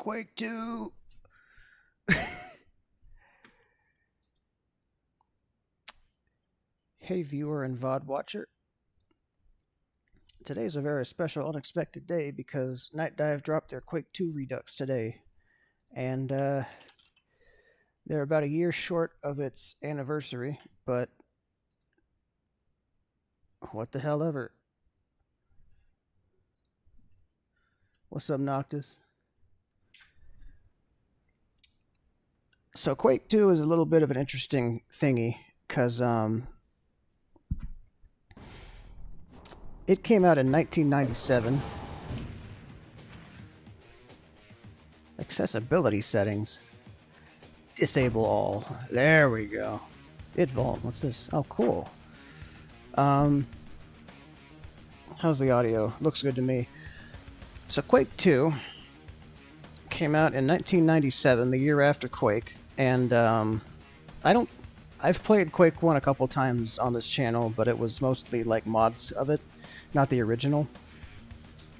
Quake 2! Hey viewer and VOD watcher. Today's a very special, unexpected day because Nightdive dropped their Quake 2 Redux today. And they're about a year short of its anniversary, but what the hell ever. What's up, Noctis? So Quake 2 is a little bit of an interesting thingy, because it came out in 1997. Accessibility settings. Disable all. There we go. Vault. What's this? Oh, cool. How's the audio? Looks good to me. So Quake 2 came out in 1997, the year after Quake, and I've played Quake 1 a couple times on this channel, but it was mostly like mods of it, not the original,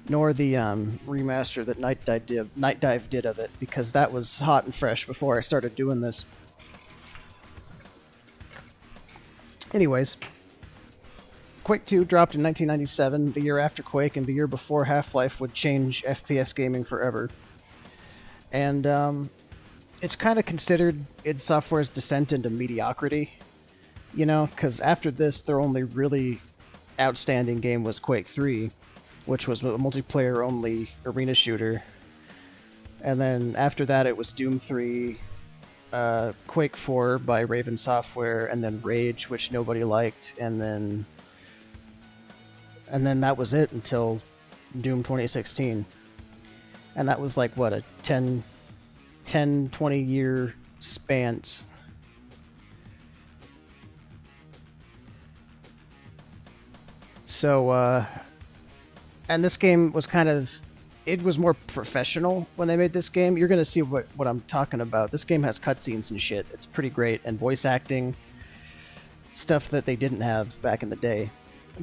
nor the remaster that Nightdive did of it, because that was hot and fresh before I started doing this. Anyways, Quake 2 dropped in 1997, the year after Quake, and the year before Half-Life would change FPS gaming forever. And it's kind of considered id Software's descent into mediocrity, you know, because after this, their only really outstanding game was Quake 3, which was a multiplayer-only arena shooter. And then after that, it was Doom 3, Quake 4 by Raven Software, and then Rage, which nobody liked, and then that was it until Doom 2016. And that was like, what, a 10, 20-year span. So, and this game was it was more professional when they made this game. You're going to see what I'm talking about. This game has cutscenes and shit. It's pretty great. And voice acting, stuff that they didn't have back in the day.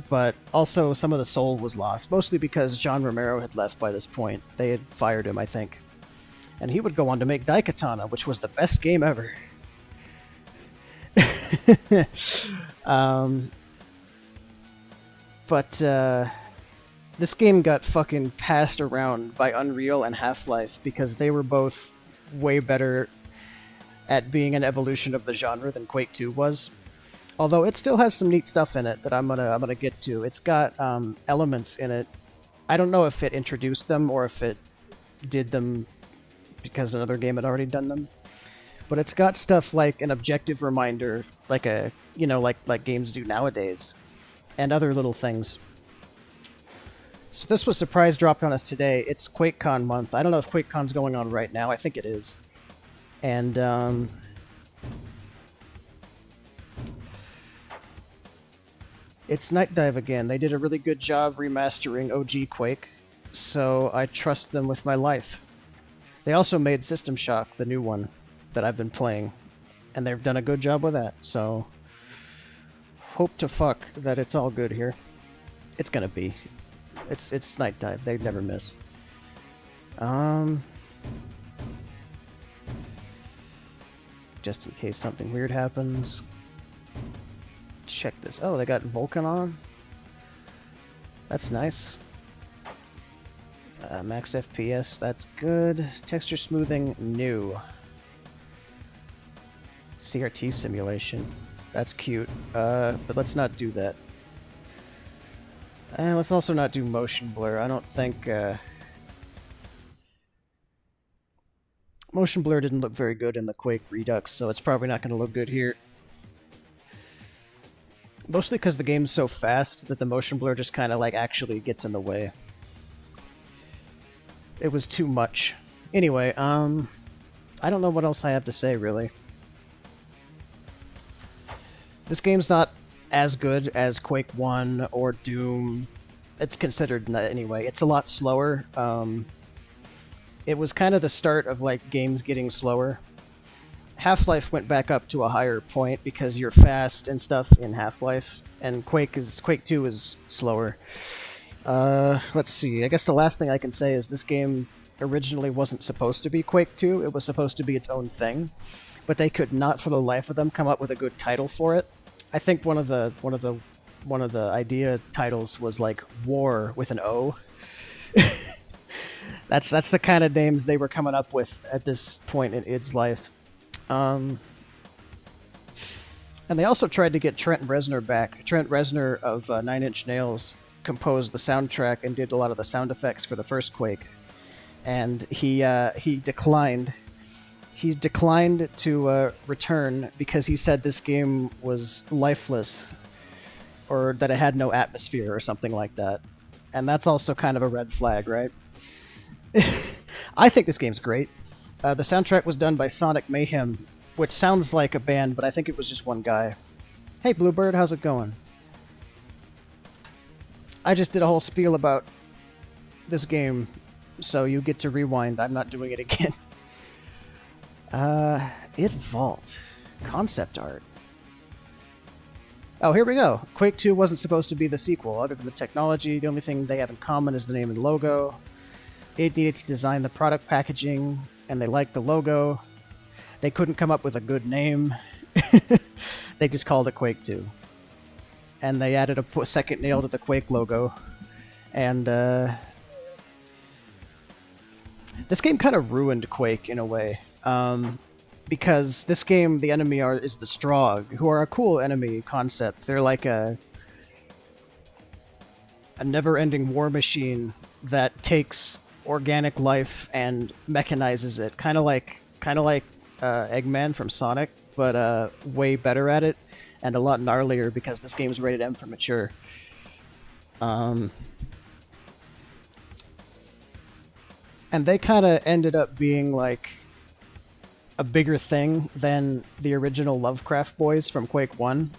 But also some of the soul was lost, mostly because John Romero had left by this point. They had fired him, I think. And he would go on to make Daikatana, which was the best game ever. But this game got fucking passed around by Unreal and Half-Life because they were both way better at being an evolution of the genre than Quake 2 was. Although it still has some neat stuff in it that I'm gonna get to. It's got elements in it. I don't know if it introduced them or if it did them because another game had already done them. But it's got stuff like an objective reminder, like like games do nowadays, and other little things. So this was surprise dropped on us today. It's QuakeCon month. I don't know if QuakeCon's going on right now. I think it is. And it's Nightdive again. They did a really good job remastering OG Quake, so I trust them with my life. They also made System Shock, the new one, that I've been playing, and they've done a good job with that, so hope to fuck that it's all good here. It's gonna be. It's Nightdive. They never miss. Just in case something weird happens. Check this. Oh, they got Vulkan on. That's nice. Max FPS, that's good. Texture smoothing, new. CRT simulation, that's cute. But let's not do that. Let's also not do motion blur. I don't think motion blur didn't look very good in the Quake Redux, so it's probably not going to look good here. Mostly because the game's so fast that the motion blur just kind of like actually gets in the way. It was too much. Anyway, I don't know what else I have to say, really. This game's not as good as Quake 1 or Doom. It's considered anyway. It's a lot slower. It was kind of the start of like games getting slower. Half-Life went back up to a higher point because you're fast and stuff in Half-Life, and Quake 2 is slower. Let's see. I guess the last thing I can say is this game originally wasn't supposed to be Quake 2. It was supposed to be its own thing, but they could not for the life of them come up with a good title for it. I think one of the idea titles was like War with an O. That's the kind of names they were coming up with at this point in id's life. And they also tried to get Trent Reznor back. Trent Reznor of Nine Inch Nails composed the soundtrack and did a lot of the sound effects for the first Quake, and he declined. He declined to return because he said this game was lifeless, or that it had no atmosphere, or something like that. And that's also kind of a red flag, right? I think this game's great. The soundtrack was done by Sonic Mayhem, which sounds like a band, but I think it was just one guy. Hey Bluebird, how's it going? I just did a whole spiel about this game, so you get to rewind. I'm not doing it again. Id Vault. Concept art. Oh, here we go. Quake 2 wasn't supposed to be the sequel. Other than the technology, the only thing they have in common is the name and logo. Id needed to design the product packaging, and they liked the logo. They couldn't come up with a good name. They just called it Quake 2. And they added a second nail to the Quake logo. And this game kind of ruined Quake in a way. Because this game, the enemy is the Strogg, who are a cool enemy concept. They're like a never-ending war machine that takes organic life and mechanizes it, kind of like Eggman from Sonic, but way better at it and a lot gnarlier because this game's rated M for mature. And they kind of ended up being like a bigger thing than the original Lovecraft boys from Quake 1,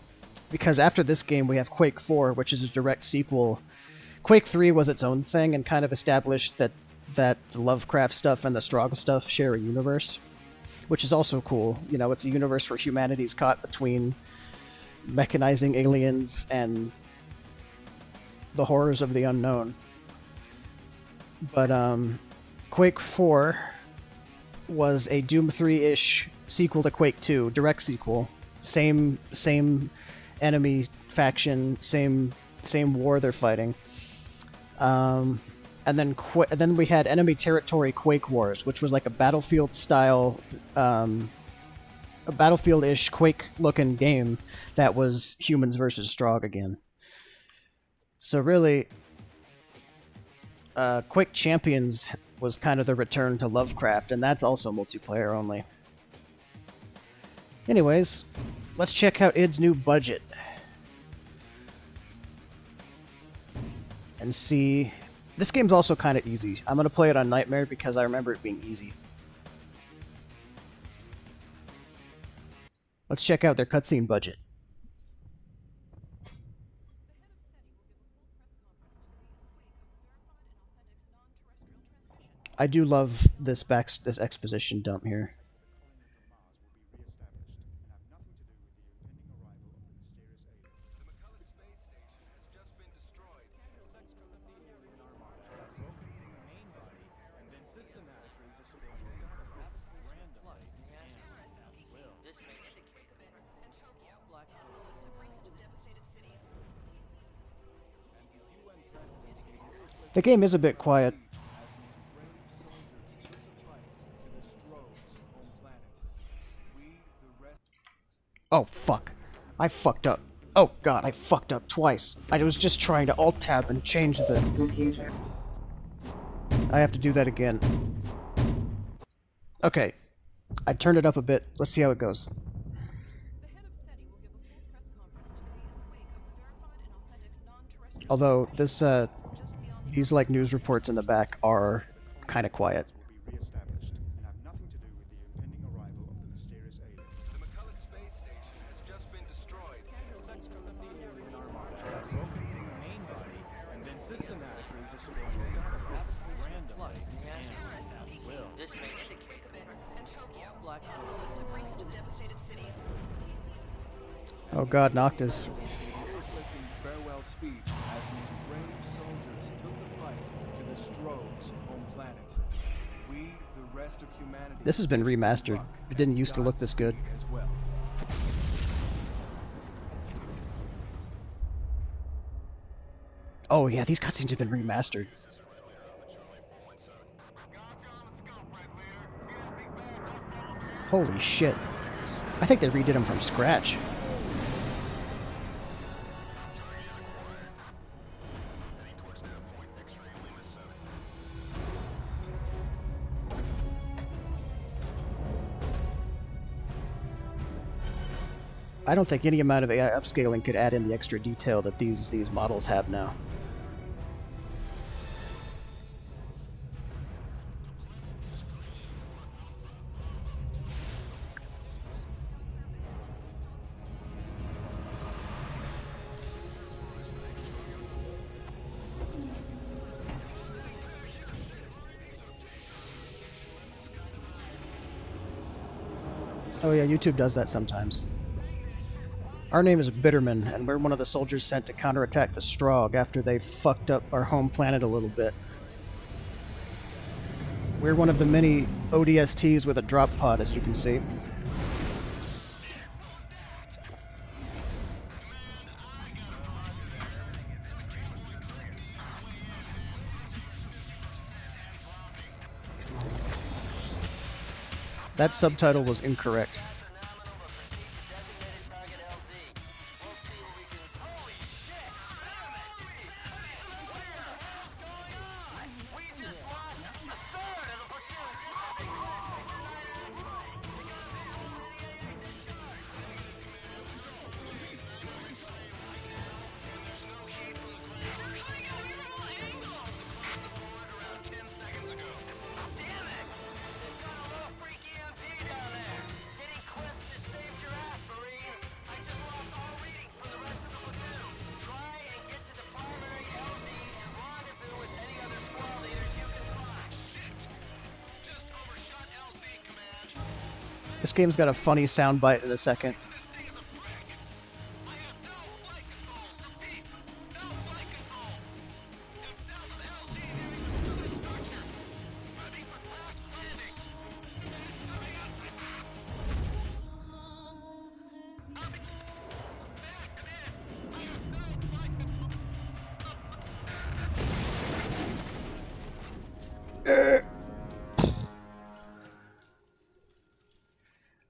because after this game we have Quake 4, which is a direct sequel. Quake 3 was its own thing and kind of established that the Lovecraft stuff and the Strogg stuff share a universe, which is also cool. You know, it's a universe where humanity's caught between mechanizing aliens and the horrors of the unknown. But Quake 4 was a Doom 3-ish sequel to Quake 2, direct sequel. Same enemy faction, same war they're fighting. And then we had Enemy Territory Quake Wars, which was like a Battlefield style, a Battlefield-ish Quake-looking game that was humans versus Strogg again. So really, Quake Champions was kind of the return to Lovecraft, and that's also multiplayer only. Anyways, let's check out id's new budget. And see... This game's also kind of easy. I'm going to play it on Nightmare because I remember it being easy. Let's check out their cutscene budget. I do love this exposition dump here. The game is a bit quiet. Oh, fuck. I fucked up. Oh, God, I fucked up twice. I was just trying to Alt-Tab and change the... I have to do that again. Okay. I turned it up a bit. Let's see how it goes. Although, this, these, like, news reports in the back are kind of quiet. Oh God, Noctis. Farewell speech as these brave soldiers took the fight to the Strogg's home planet. We, the rest of humanity, This has been remastered. luck It didn't and used to look this good. Godspeed as well. Oh yeah, these cutscenes have been remastered. Holy shit. I think they redid them from scratch. I don't think any amount of AI upscaling could add in the extra detail that these models have now. Oh yeah, YouTube does that sometimes. Our name is Bitterman, and we're one of the soldiers sent to counterattack the Strogg after they fucked up our home planet a little bit. We're one of the many ODSTs with a drop pod, as you can see. That subtitle was incorrect. This game's got a funny soundbite in a second.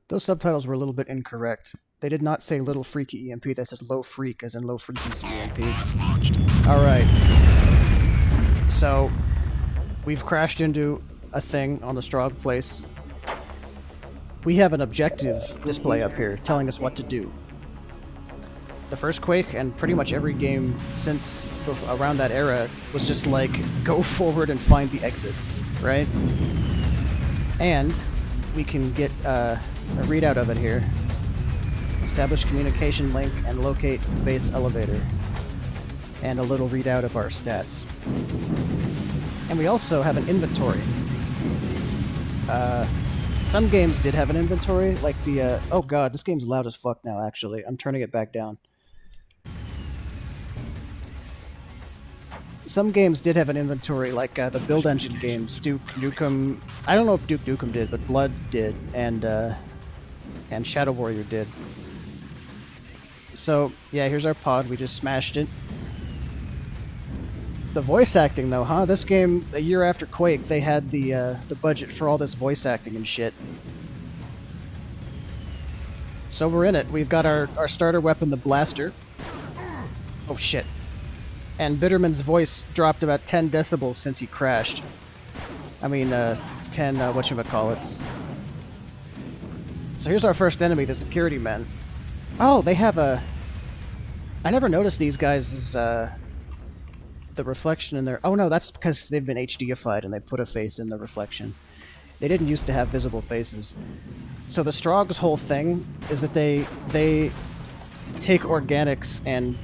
Those subtitles were a little bit incorrect. They did not say little freaky EMP, they said low freak, as in low frequency EMP. Alright. So, we've crashed into a thing on the Strogg place. We have an objective display up here telling us what to do. The first Quake, and pretty much every game since around that era, was just like, go forward and find the exit, right? And we can get a readout of it here. Establish communication link and locate the base elevator. And a little readout of our stats. And we also have an inventory. Some games did have an inventory, like the, oh god, this game's loud as fuck now, actually. I'm turning it back down. Some games did have an inventory, like the Build Engine games. Duke Nukem, I don't know if Duke Nukem did, but Blood did, and Shadow Warrior did. So, yeah, here's our pod, we just smashed it. The voice acting, though, huh? This game, a year after Quake, they had the budget for all this voice acting and shit. So we're in it. We've got our starter weapon, the blaster. Oh, shit. And Bitterman's voice dropped about 10 decibels since he crashed. I mean, 10, whatchamacallits. So here's our first enemy, the security men. Oh, they have a... I never noticed these guys' the reflection in their... Oh no, that's because they've been HDified and they put a face in the reflection. They didn't used to have visible faces. So the Strogg's whole thing is that they take organics and...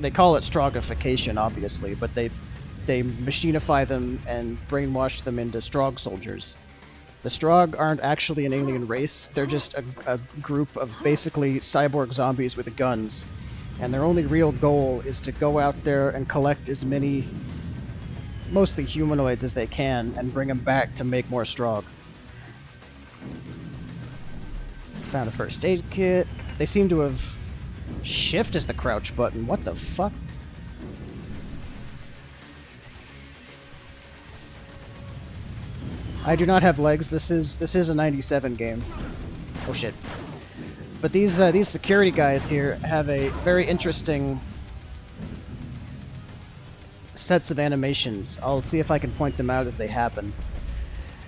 They call it Stroggification, obviously, but they machinify them and brainwash them into Strogg soldiers. The Strogg aren't actually an alien race, they're just a group of basically cyborg zombies with guns. And their only real goal is to go out there and collect as many mostly humanoids as they can and bring them back to make more Strogg. Found a first aid kit. They seem to have... Shift is the crouch button. What the fuck? I do not have legs. This is a 97 game. Oh shit. But these security guys here have a very interesting sets of animations. I'll see if I can point them out as they happen.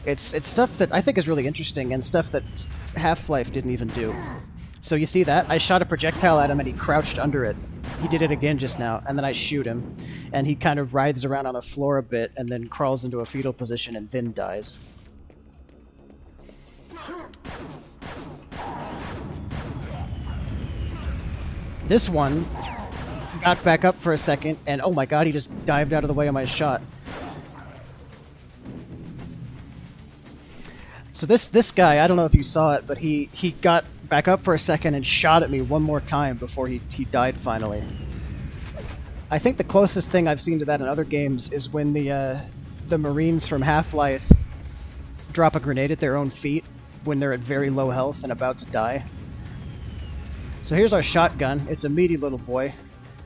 It's stuff that I think is really interesting and stuff that Half-Life didn't even do. So you see that? I shot a projectile at him and he crouched under it. He did it again just now, and then I shoot him, and he kind of writhes around on the floor a bit and then crawls into a fetal position and then dies. This one got back up for a second, and oh my god, he just dived out of the way of my shot. So this guy, I don't know if you saw it, but he got back up for a second and shot at me one more time before he died finally. I think the closest thing I've seen to that in other games is when the Marines from Half-Life drop a grenade at their own feet when they're at very low health and about to die. So here's our shotgun. It's a meaty little boy.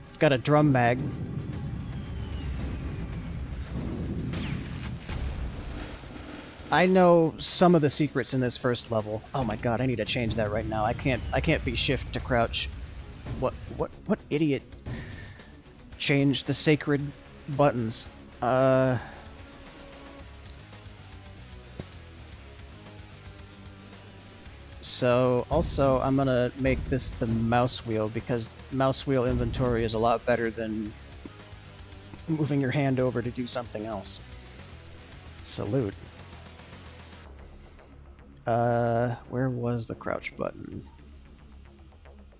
It's got a drum mag. I know some of the secrets in this first level. Oh my god, I need to change that right now. I can't be shift to crouch. What idiot changed the sacred buttons? So also I'm gonna make this the mouse wheel because mouse wheel inventory is a lot better than moving your hand over to do something else. Salute. Where was the crouch button?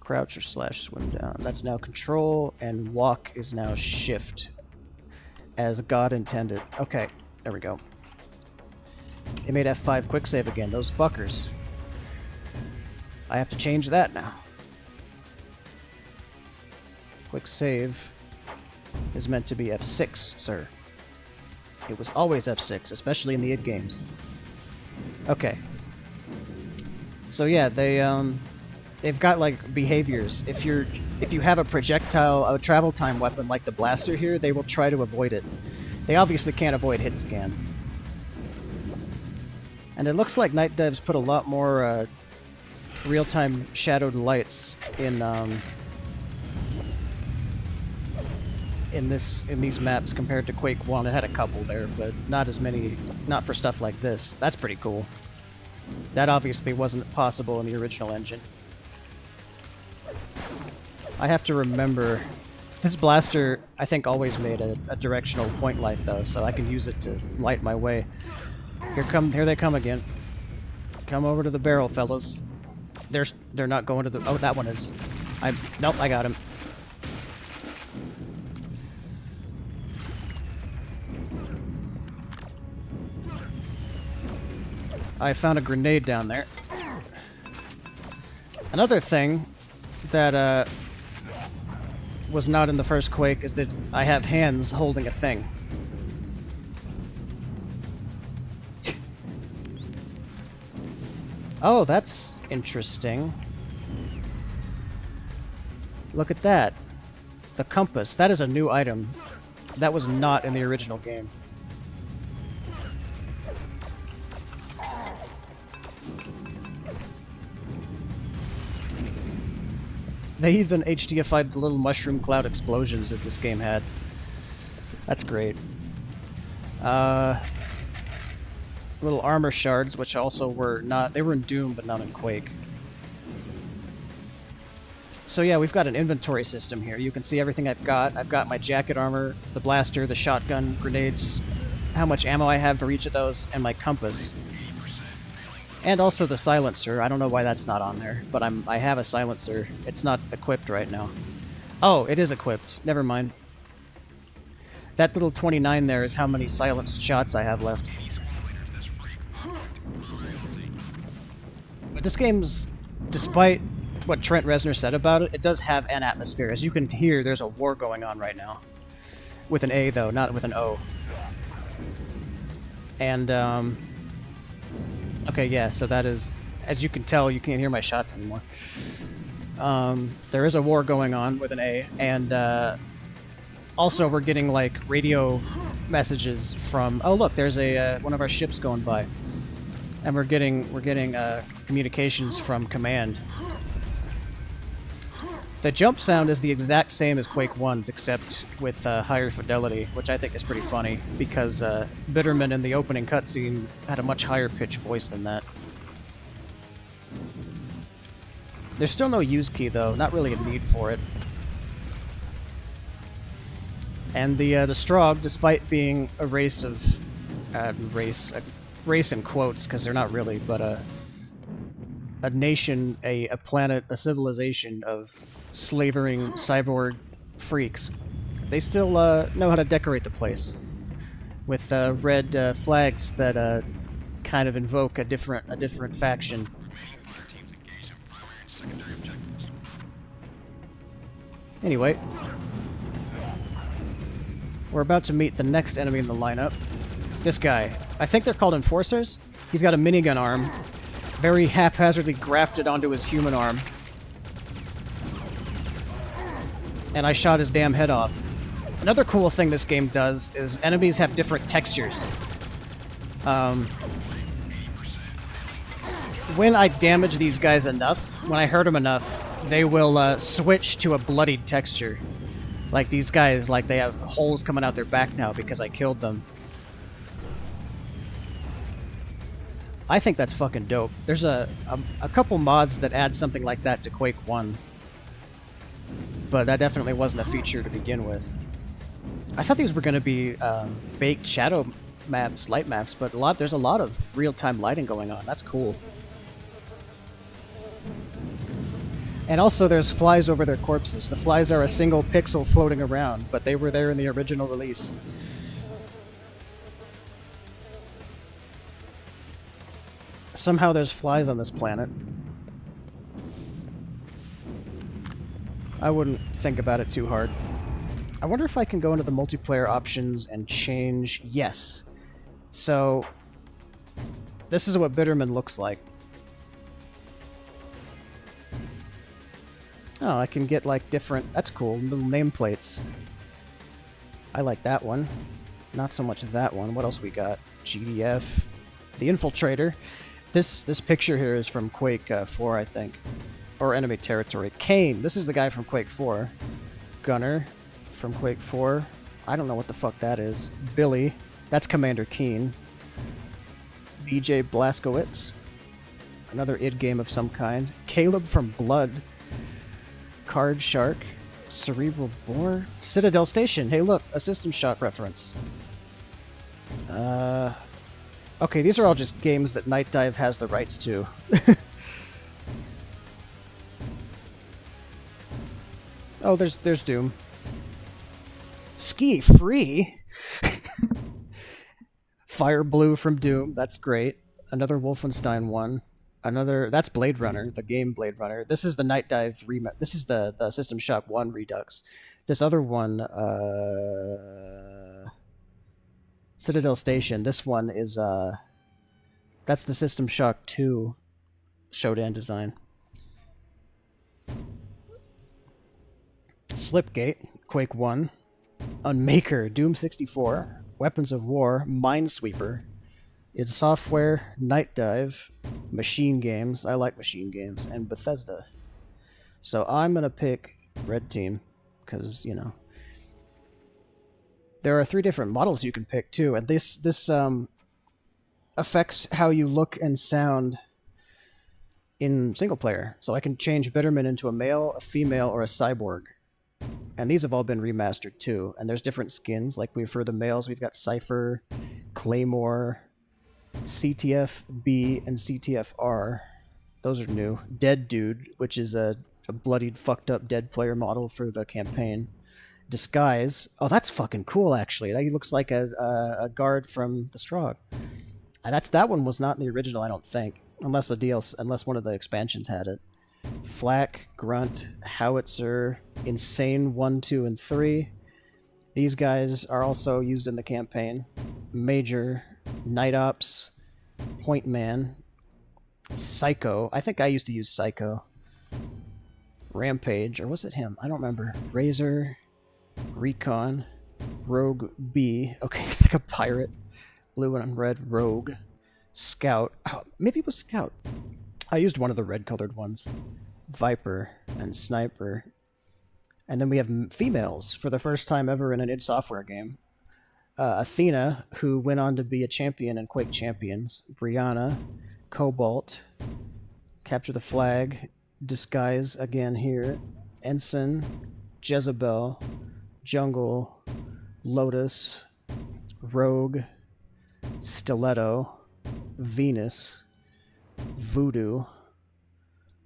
Crouch or slash swim down. That's now control, and walk is now shift, as God intended. Okay, there we go. It made F5 quick save again, those fuckers. I have to change that now. Quick save is meant to be F6, sir. It was always F6, especially in the id games. Okay. So yeah, they've got like behaviors. If you have a projectile, a travel time weapon like the blaster here, they will try to avoid it. They obviously can't avoid hit scan. And it looks like Nightdive's put a lot more real-time shadowed lights in these maps compared to Quake 1. It had a couple there, but not as many, not for stuff like this. That's pretty cool. That obviously wasn't possible in the original engine. I have to remember, this blaster I think always made a directional point light though, so I can use it to light my way. Here they come again. Come over to the barrel, fellas. They're not going to the... Oh, that one is. Nope, I got him. I found a grenade down there. Another thing that was not in the first Quake is that I have hands holding a thing. Oh, that's interesting. Look at that. The compass. That is a new item. That was not in the original game. They even HDified the little mushroom cloud explosions that this game had. That's great. Little armor shards, which also were not... They were in Doom, but not in Quake. So yeah, we've got an inventory system here. You can see everything I've got. I've got my jacket armor, the blaster, the shotgun, grenades, how much ammo I have for each of those, and my compass. And also the silencer. I don't know why that's not on there, but I have a silencer. It's not equipped right now. Oh, it is equipped. Never mind. That little 29 there is how many silenced shots I have left. But this game's, despite what Trent Reznor said about it, it does have an atmosphere. As you can hear, there's a war going on right now. With an A, though, not with an O. And, okay, yeah, so that is... As you can tell, you can't hear my shots anymore. There is a war going on with an A, and, also we're getting, like, radio messages from... Oh, look, there's a, one of our ships going by. And we're getting communications from command. The jump sound is the exact same as Quake 1's, except with higher fidelity, which I think is pretty funny, because Bitterman in the opening cutscene had a much higher pitched voice than that. There's still no use key, though. Not really a need for it. And the Strogg, despite being a race of... race in quotes, because they're not really, but a nation, a planet, a civilization of slavering cyborg freaks. They still know how to decorate the place with red flags that kind of invoke a different faction. Anyway, we're about to meet the next enemy in the lineup. This guy. I think they're called Enforcers. He's got a minigun arm, very haphazardly grafted onto his human arm. And I shot his damn head off. Another cool thing this game does is enemies have different textures. When I damage these guys enough, when I hurt them enough, they will switch to a bloodied texture. Like these guys, like they have holes coming out their back now because I killed them. I think that's fucking dope. There's a couple mods that add something like that to Quake 1. But that definitely wasn't a feature to begin with. I thought these were going to be baked shadow maps, light maps, but there's a lot of real-time lighting going on. That's cool. And also there's flies over their corpses. The flies are a single pixel floating around, but they were there in the original release. Somehow there's flies on this planet. I wouldn't think about it too hard. I wonder if I can go into the multiplayer options and change... Yes. So, this is what Bitterman looks like. Oh, I can get like different... That's cool, little nameplates. I like that one. Not so much that one. What else we got? GDF. The Infiltrator. This picture here is from Quake 4, I think. Or Enemy Territory. Kane. This is the guy from Quake 4. Gunner from Quake 4. I don't know what the fuck that is. Billy. That's Commander Keen. BJ Blazkowicz. Another id game of some kind. Caleb from Blood. Card Shark. Cerebral Boar. Citadel Station. Hey look, a System Shock reference. Okay, these are all just games that Nightdive has the rights to. Oh, there's Doom. Ski free. Fire Blue from Doom. That's great. Another Wolfenstein one. That's Blade Runner, the game Blade Runner. This is the Nightdive remake. This is the System Shock 1 Redux. This other one, Citadel Station. This one is that's the System Shock 2 Shodan design. Slipgate, Quake 1, Unmaker, Doom 64, Weapons of War, Minesweeper, id Software, Nightdive, Machine Games, I like Machine Games, and Bethesda. So I'm going to pick Red Team, because, you know, there are 3 different models you can pick, too, and this affects how you look and sound in single player. So I can change Bitterman into a male, a female, or a cyborg. And these have all been remastered too. And there's different skins. Like for the males, we've got Cypher, Claymore, CTF-B, and CTF-R. Those are new. Dead Dude, which is a bloodied, fucked up dead player model for the campaign. Disguise. Oh, that's fucking cool, actually. That looks like a guard from the Strogg. And that one was not in the original, I don't think. Unless one of the expansions had it. Flak, Grunt, Howitzer, Insane 1, 2, and 3. These guys are also used in the campaign. Major, Night Ops, Point Man, Psycho. I think I used to use Psycho. Rampage, or was it him? I don't remember. Razor, Recon, Rogue B. Okay, it's like a pirate. Blue and red, Rogue. Scout. Oh, maybe it was Scout. I used one of the red-colored ones. Viper and Sniper. And then we have females for the first time ever in an id Software game. Athena, who went on to be a champion in Quake Champions. Brianna, Cobalt, Capture the Flag, Disguise again here, Ensign, Jezebel, Jungle, Lotus, Rogue, Stiletto, Venus, Voodoo,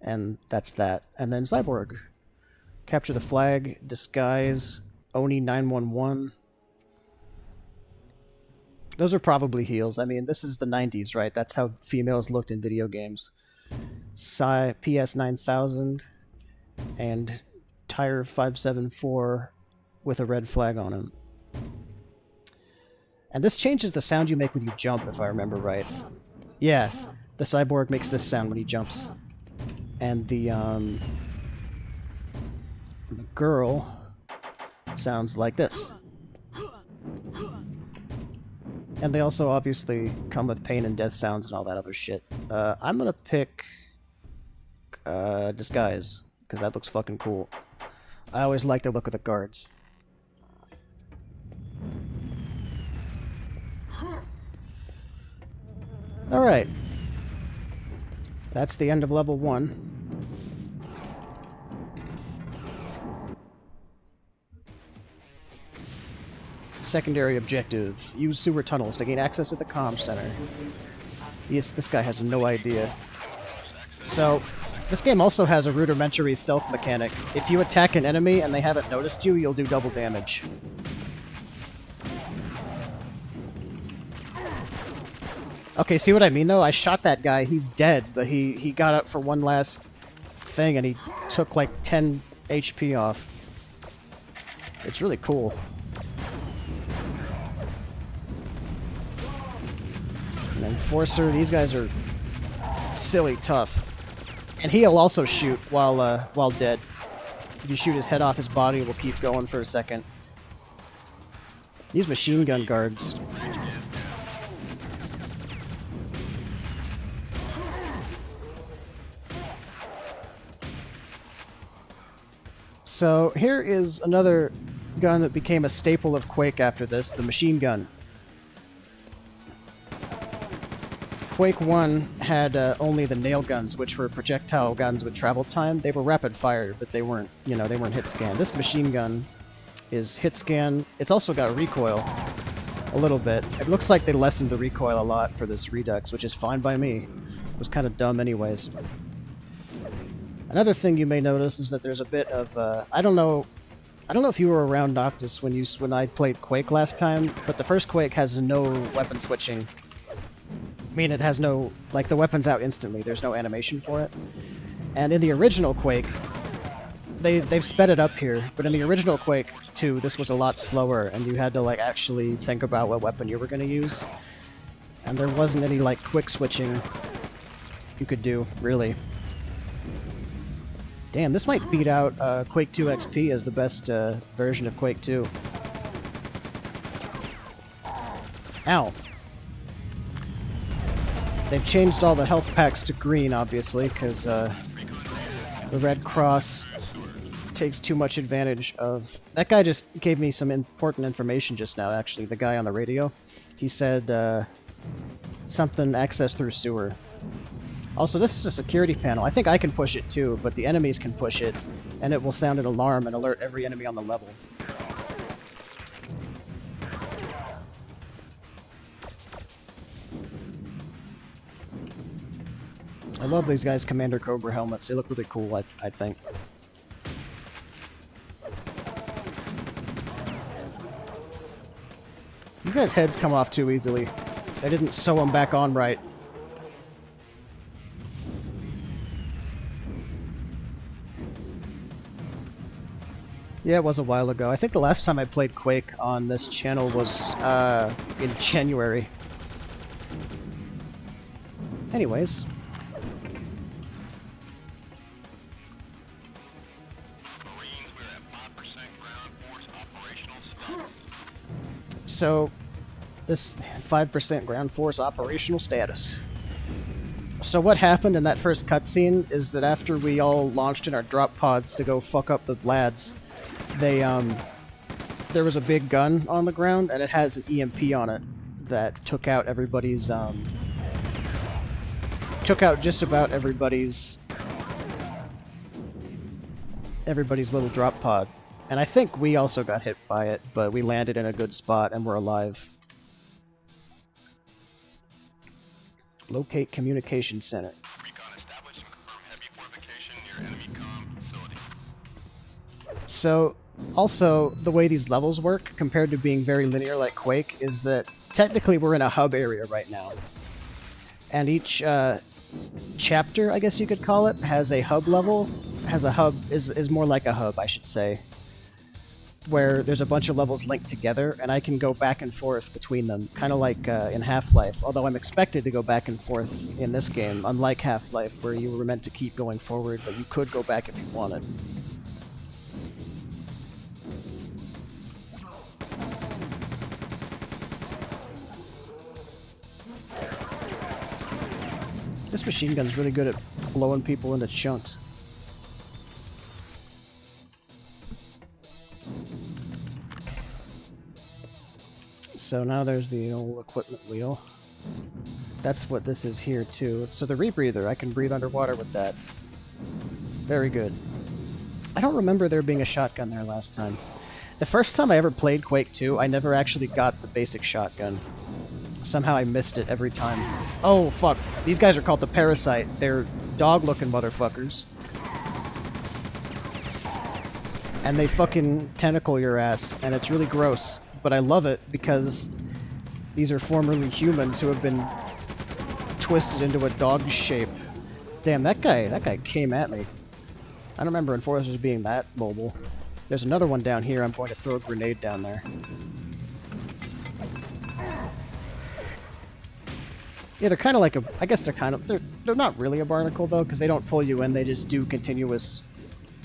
and that's that. And then Cyborg. Capture the Flag, Disguise, Oni 911. Those are probably heels. I mean, this is the 90s, right? That's how females looked in video games. PS 9000 and Tire 574 with a red flag on him. And this changes the sound you make when you jump, if I remember right. Yeah, the Cyborg makes this sound when he jumps. And the girl sounds like this. And they also obviously come with pain and death sounds and all that other shit. I'm gonna pick Disguise, because that looks fucking cool. I always like the look of the guards. Alright. That's the end of level 1. Secondary objective. Use sewer tunnels to gain access to the comm center. Yes, this guy has no idea. So, this game also has a rudimentary stealth mechanic. If you attack an enemy and they haven't noticed you, you'll do double damage. Okay, see what I mean though? I shot that guy, he's dead, but he got up for one last thing and he took like 10 HP off. It's really cool. And Enforcer, these guys are silly tough. And he'll also shoot while dead. If you shoot his head off, his body will keep going for a second. These machine gun guards. So here is another gun that became a staple of Quake after this, the machine gun. Quake 1 had only the nail guns, which were projectile guns with travel time. They were rapid fire, but they weren't, they weren't hit scan. This machine gun is hit scan. It's also got recoil a little bit. It looks like they lessened the recoil a lot for this redux, which is fine by me. It was kind of dumb anyways. Another thing you may notice is that there's a bit of I don't know if you were around Noctis when I played Quake last time, but the first Quake has no weapon switching. I mean, it has no, like, the weapon's out instantly. There's no animation for it. And in the original Quake, they've sped it up here, but in the original Quake 2, this was a lot slower, and you had to, like, actually think about what weapon you were going to use. And there wasn't any, like, quick switching you could do, really. Damn, this might beat out Quake 2 XP as the best version of Quake 2. Ow. They've changed all the health packs to green, obviously, because the Red Cross takes too much advantage of... That guy just gave me some important information just now, actually, the guy on the radio. He said something access through sewer. Also, this is a security panel. I think I can push it too, but the enemies can push it, and it will sound an alarm and alert every enemy on the level. I love these guys' Commander Cobra helmets. They look really cool, I think. You guys' heads come off too easily. They didn't sew them back on right. Yeah, it was a while ago. I think the last time I played Quake on this channel was in January. Anyways. So, this 5% ground force operational status. So what happened in that first cutscene is that after we all launched in our drop pods to go fuck up the lads, there was a big gun on the ground, and it has an EMP on it that took out everybody's, took out just about everybody's little drop pod. And I think we also got hit by it, but we landed in a good spot and we're alive. Locate communication center. Recon established and confirm heavy fortification near enemy comm facility. So, also, the way these levels work, compared to being very linear like Quake, is that technically we're in a hub area right now. And each chapter, I guess you could call it, has a hub level. Is more like a hub, I should say. Where there's a bunch of levels linked together, and I can go back and forth between them, kind of like in Half-Life, although I'm expected to go back and forth in this game, unlike Half-Life, where you were meant to keep going forward, but you could go back if you wanted. This machine gun's really good at blowing people into chunks. So now there's the old equipment wheel. That's what this is here too. So the rebreather, I can breathe underwater with that. Very good. I don't remember there being a shotgun there last time. The first time I ever played Quake 2, I never actually got the basic shotgun. Somehow I missed it every time. Oh, fuck. These guys are called the Parasite. They're dog-looking motherfuckers. And they fucking tentacle your ass, and it's really gross. But I love it because these are formerly humans who have been twisted into a dog shape. Damn, that guy came at me. I don't remember Enforcers being that mobile. There's another one down here. I'm going to throw a grenade down there. Yeah, they're kind of like a... I guess they're not really a barnacle, though, because they don't pull you in. They just do continuous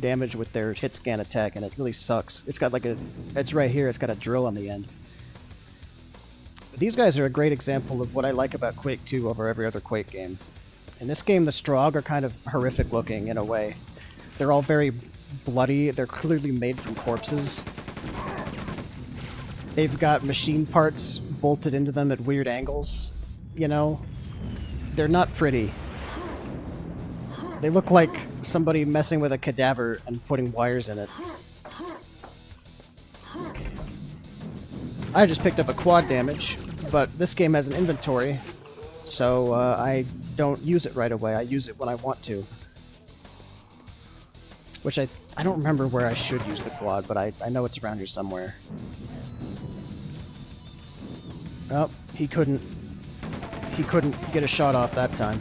damage with their hit scan attack, and it really sucks. It's got like a... It's right here. It's got a drill on the end. But these guys are a great example of what I like about Quake 2 over every other Quake game. In this game, the Strogg are kind of horrific looking, in a way. They're all very bloody. They're clearly made from corpses. They've got machine parts bolted into them at weird angles. You know? They're not pretty. They look like somebody messing with a cadaver and putting wires in it. I just picked up a quad damage, but this game has an inventory, so I don't use it right away. I use it when I want to. Which I don't remember where I should use the quad, but I know it's around here somewhere. Oh, he couldn't get a shot off that time.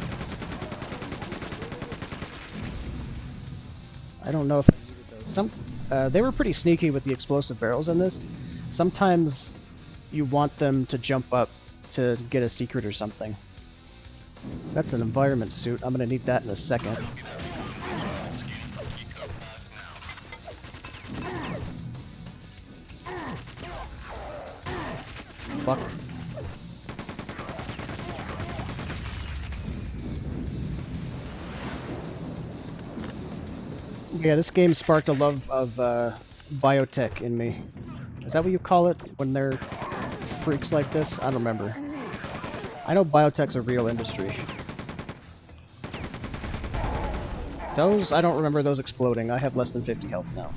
I don't know if I needed those. They were pretty sneaky with the explosive barrels in this. Sometimes you want them to jump up to get a secret or something. That's an environment suit. I'm gonna need that in a second. Fuck. Yeah, this game sparked a love of biotech in me. Is that what you call it when they're freaks like this? I don't remember. I know biotech's a real industry. Those, I don't remember those exploding. I have less than 50 health now.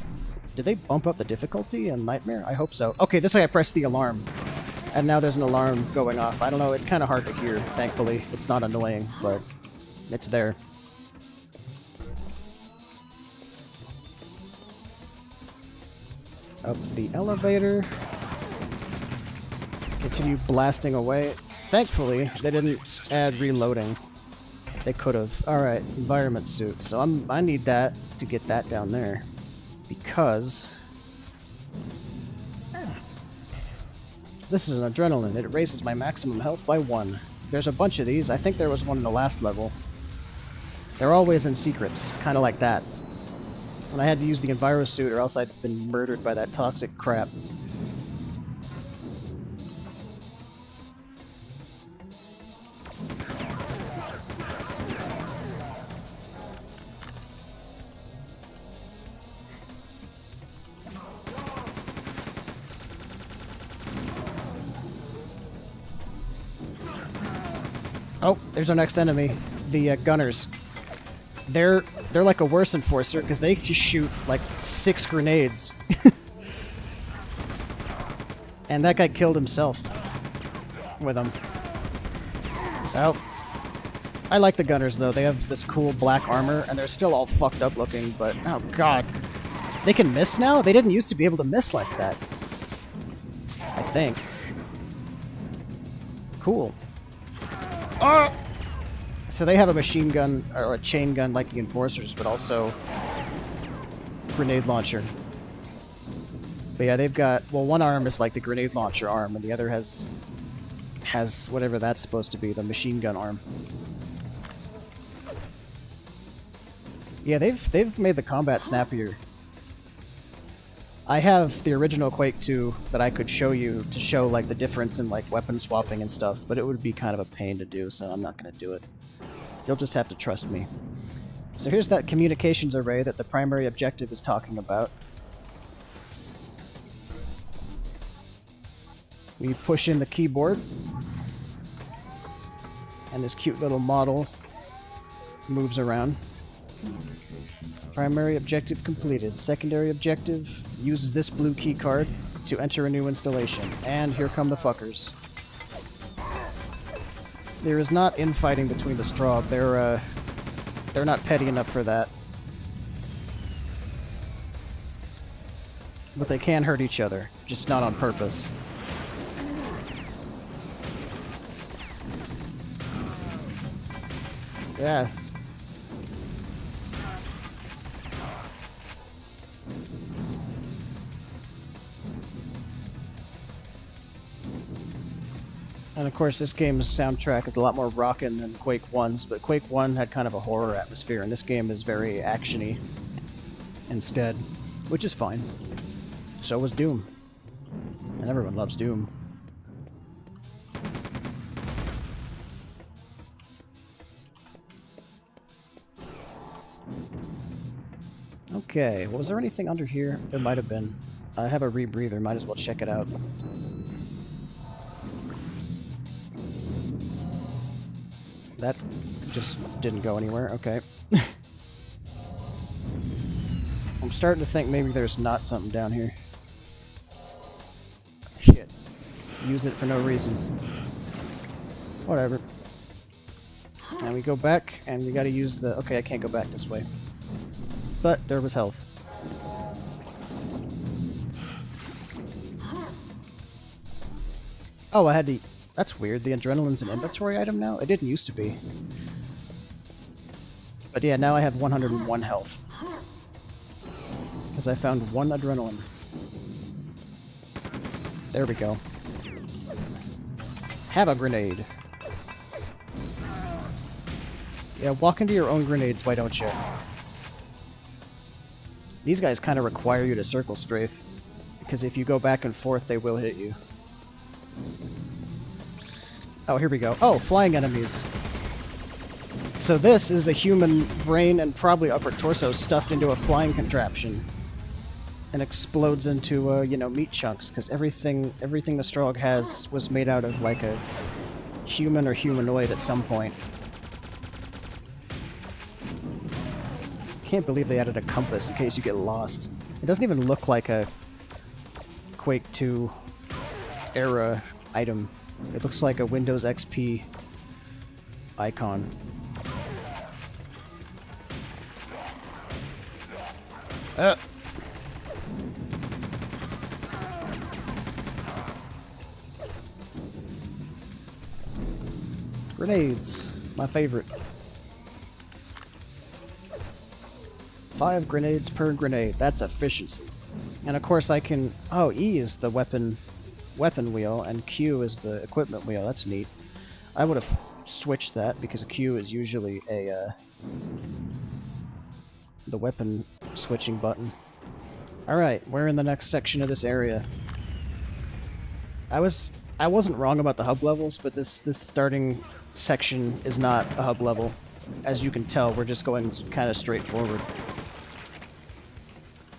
Did they bump up the difficulty in Nightmare? I hope so. Okay, this way I pressed the alarm. And now there's an alarm going off. I don't know, it's kind of hard to hear, thankfully. It's not annoying, but it's there. Up the elevator. Continue blasting away. Thankfully, they didn't add reloading. They could have. Alright, environment suit. So I need that to get that down there. Because this is an adrenaline. It raises my maximum health by 1. There's a bunch of these. I think there was one in the last level. They're always in secrets, kind of like that. And I had to use the Enviro suit or else I'd been murdered by that toxic crap. Oh, there's our next enemy, the gunners. They're like a worse enforcer because they just shoot like 6 grenades. And that guy killed himself with them. Oh. I like the gunners though. They have this cool black armor and they're still all fucked up looking, but oh god. They can miss now? They didn't used to be able to miss like that. I think. Cool. So they have a machine gun, or a chain gun like the Enforcers, but also grenade launcher. But yeah, they've got, well, one arm is like the grenade launcher arm, and the other has whatever that's supposed to be, the machine gun arm. Yeah, they've made the combat snappier. I have the original Quake 2 that I could show you to show like the difference in like weapon swapping and stuff, but it would be kind of a pain to do, so I'm not going to do it. You'll just have to trust me. So here's that communications array that the primary objective is talking about. We push in the keyboard, and this cute little model moves around. Primary objective completed. Secondary objective uses this blue key card to enter a new installation. And here come the fuckers. There is not infighting between the Strogg. They're not petty enough for that. But they can hurt each other, just not on purpose. Yeah. And of course, this game's soundtrack is a lot more rockin' than Quake 1's, but Quake 1 had kind of a horror atmosphere, and this game is very action-y instead, which is fine. So was Doom. And everyone loves Doom. Okay, was there anything under here? There might have been. I have a rebreather, might as well check it out. That just didn't go anywhere, okay. I'm starting to think maybe there's not something down here. Shit. Use it for no reason. Whatever. And we go back, and we gotta use the... Okay, I can't go back this way. But there was health. Oh, I had to... That's weird. The adrenaline's an inventory item now? It didn't used to be. But yeah, now I have 101 health. Because I found 1 adrenaline. There we go. Have a grenade. Yeah, walk into your own grenades, why don't you? These guys kind of require you to circle strafe. Because if you go back and forth, they will hit you. Oh, here we go. Oh, flying enemies. So this is a human brain and probably upper torso stuffed into a flying contraption. And explodes into, you know, meat chunks, because everything the Strogg has was made out of, like, a human or humanoid at some point. Can't believe they added a compass in case you get lost. It doesn't even look like a Quake 2 era item. It looks like a Windows XP icon. Grenades, my favorite. 5 grenades per grenade. That's efficiency. And of course I can... Oh, E is the weapon wheel, and Q is the equipment wheel. That's neat. I would have switched that because Q is usually a the weapon switching button. Alright, we're in the next section of this area. I wasn't wrong about the hub levels, but this starting section is not a hub level. As you can tell, we're just going kind of straight forward.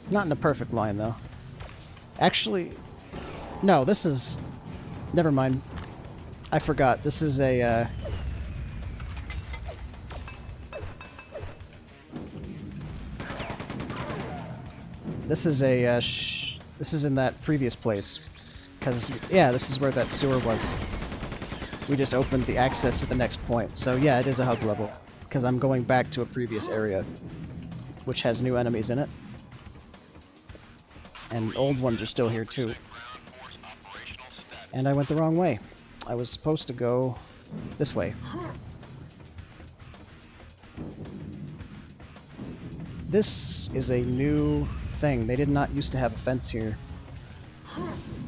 Not in a perfect line, though. Actually, no, this is... Never mind. I forgot. This is a, This is a, this is in that previous place. Because, yeah, this is where that sewer was. We just opened the access to the next point. So, yeah, it is a hub level. Because I'm going back to a previous area, which has new enemies in it. And old ones are still here, too. And I went the wrong way. I was supposed to go this way. This is a new thing. They did not used to have a fence here.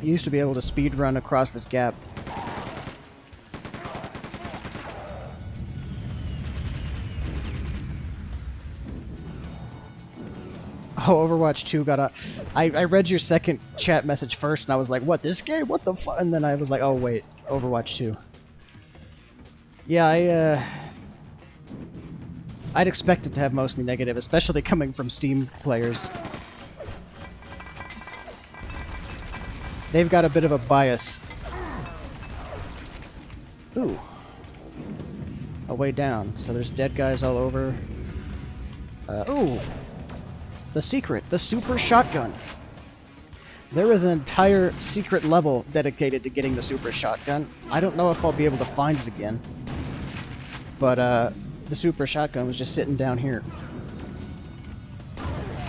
You used to be able to speed run across this gap. Oh, Overwatch 2 got a... I read your second chat message first, and I was like, what, this game? What the fuck? And then I was like, oh, wait, Overwatch 2. Yeah, I'd expect it to have mostly negative, especially coming from Steam players. They've got a bit of a bias. Ooh. A way down. So there's dead guys all over. Ooh. The secret. The super shotgun. There is an entire secret level dedicated to getting the super shotgun. I don't know if I'll be able to find it again. But, the super shotgun was just sitting down here.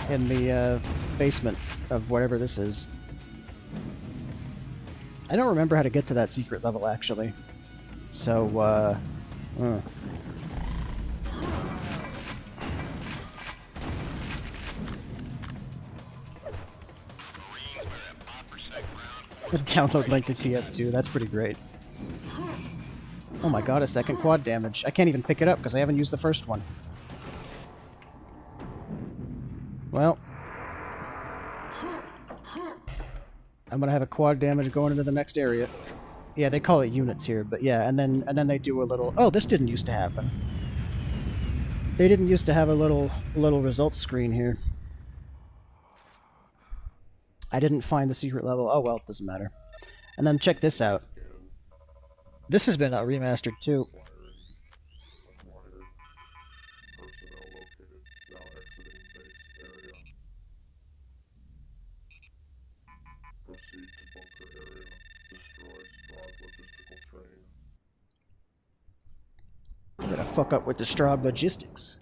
In the, basement of whatever this is. I don't remember how to get to that secret level, actually. So, Download link to TF2, that's pretty great. Oh my god, a second quad damage. I can't even pick it up because I haven't used the first one. Well. I'm gonna have a quad damage going into the next area. Yeah, they call it units here, but yeah, and then they do a little... Oh, this didn't used to happen. They didn't used to have a little results screen here. I didn't find the secret level. Oh well, it doesn't matter. And then check this out. This has been remastered too. I'm gonna fuck up with the Strog logistics.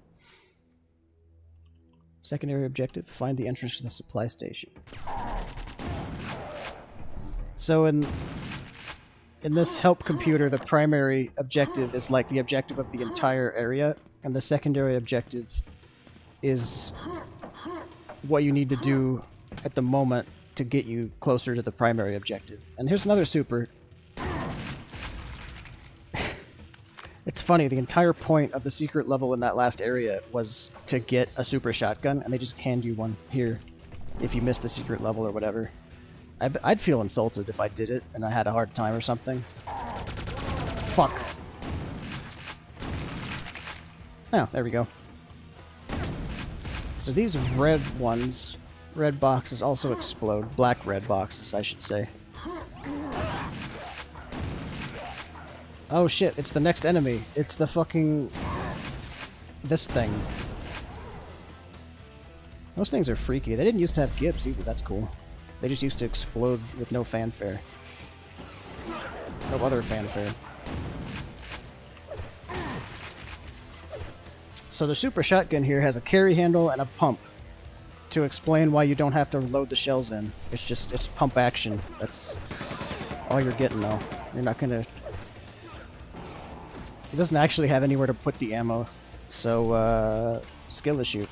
Secondary objective, find the entrance to the supply station. So in this help computer, the primary objective is like the objective of the entire area, and the secondary objective is what you need to do at the moment to get you closer to the primary objective. And here's another super. It's funny, the entire point of the secret level in that last area was to get a super shotgun, and they just hand you one here if you missed the secret level or whatever. I'd feel insulted if I did it and I had a hard time or something. Fuck. Oh, there we go. So these red ones, red boxes also explode. Black red boxes, I should say. Oh shit, it's the next enemy. It's the fucking... this thing. Those things are freaky. They didn't used to have Gibbs either, that's cool. They just used to explode with no fanfare. No other fanfare. So the super shotgun here has a carry handle and a pump. To explain why you don't have to load the shells in. It's pump action. That's all you're getting though. You're not gonna... It doesn't actually have anywhere to put the ammo. So, skill issue.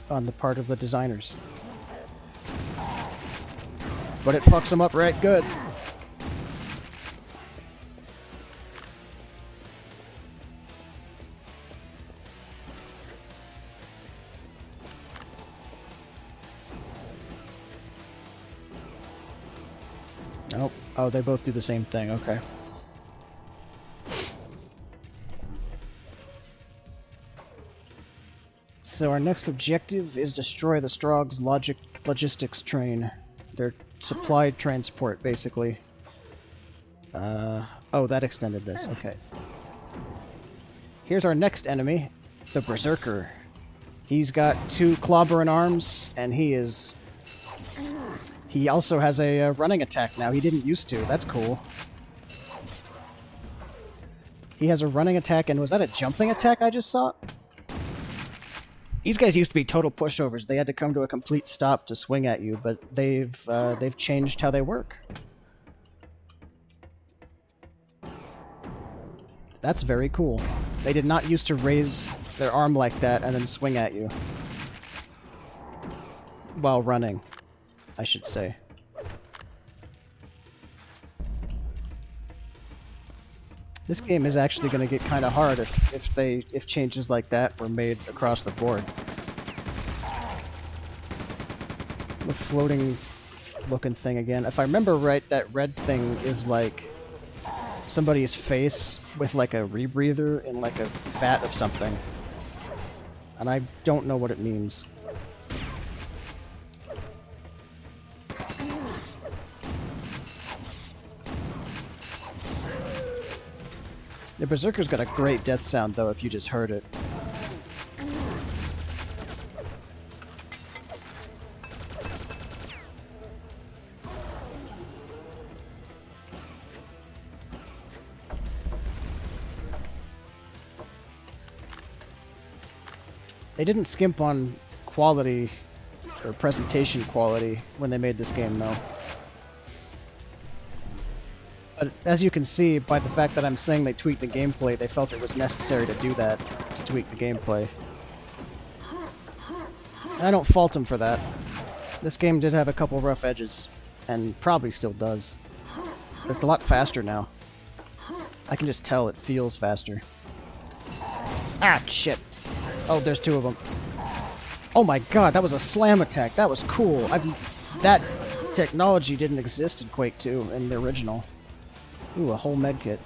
On the part of the designers. But it fucks them up right good. Nope. Oh, they both do the same thing. Okay. So our next objective is destroy the Strog's logistics train. Their supply transport, basically. Oh, that extended this. Okay. Here's our next enemy, the Berserker. He's got 2 clobbering arms, and he also has a running attack now. He didn't used to. That's cool. He has a running attack, and was that a jumping attack I just saw? These guys used to be total pushovers. They had to come to a complete stop to swing at you, but they've changed how they work. That's very cool. They did not used to raise their arm like that and then swing at you. While running, I should say. This game is actually going to get kind of hard if changes like that were made across the board. The floating looking thing again. If I remember right, that red thing is like somebody's face with like a rebreather in like a vat of something. And I don't know what it means. The Berserker's got a great death sound, though, if you just heard it. They didn't skimp on quality or presentation quality when they made this game, though. But as you can see, by the fact that I'm saying they tweaked the gameplay, they felt it was necessary to do that, to tweak the gameplay. And I don't fault them for that. This game did have a couple rough edges, and probably still does. But it's a lot faster now. I can just tell it feels faster. Ah, shit. Oh, there's 2 of them. Oh my god, that was a slam attack. That was cool. That technology didn't exist in Quake 2 in the original. Ooh, a whole medkit.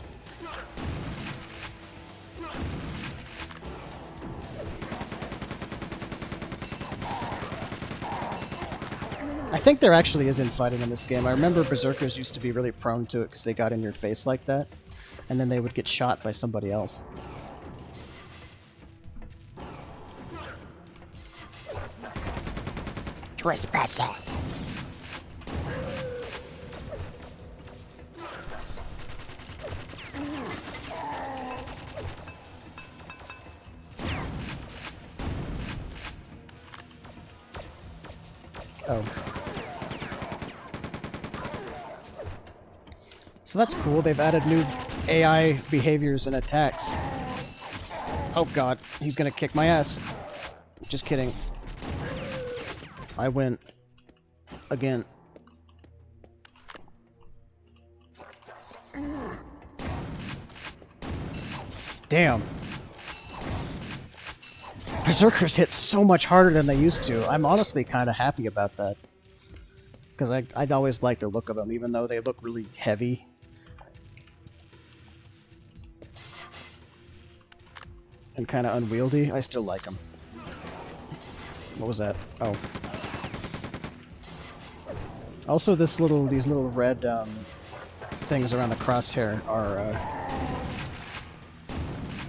I think there actually is infighting in this game. I remember Berserkers used to be really prone to it because they got in your face like that, and then they would get shot by somebody else. Trespasser! Oh. So that's cool. They've added new AI behaviors and attacks. Oh god, he's gonna kick my ass. Just kidding. I win. Again. Damn. Berserkers hit so much harder than they used to. I'm honestly kind of happy about that. Because I'd always liked the look of them, even though they look really heavy. And kind of unwieldy. I still like them. What was that? Oh. Also, these little red things around the crosshair are.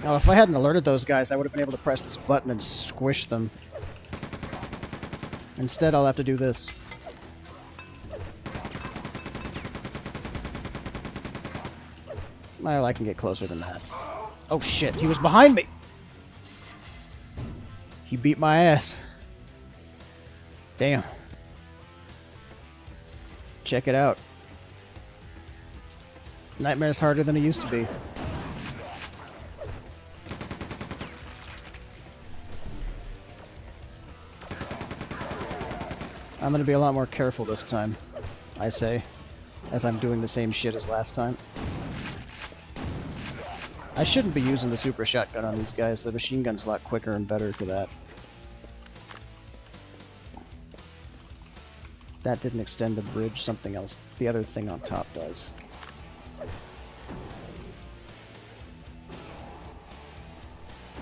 Oh, if I hadn't alerted those guys, I would have been able to press this button and squish them. Instead, I'll have to do this. Well, I can get closer than that. Oh shit, he was behind me! He beat my ass. Damn. Check it out. Nightmare's harder than it used to be. I'm gonna be a lot more careful this time, I say, as I'm doing the same shit as last time. I shouldn't be using the super shotgun on these guys. The machine gun's a lot quicker and better for that. That didn't extend the bridge, something else. The other thing on top does.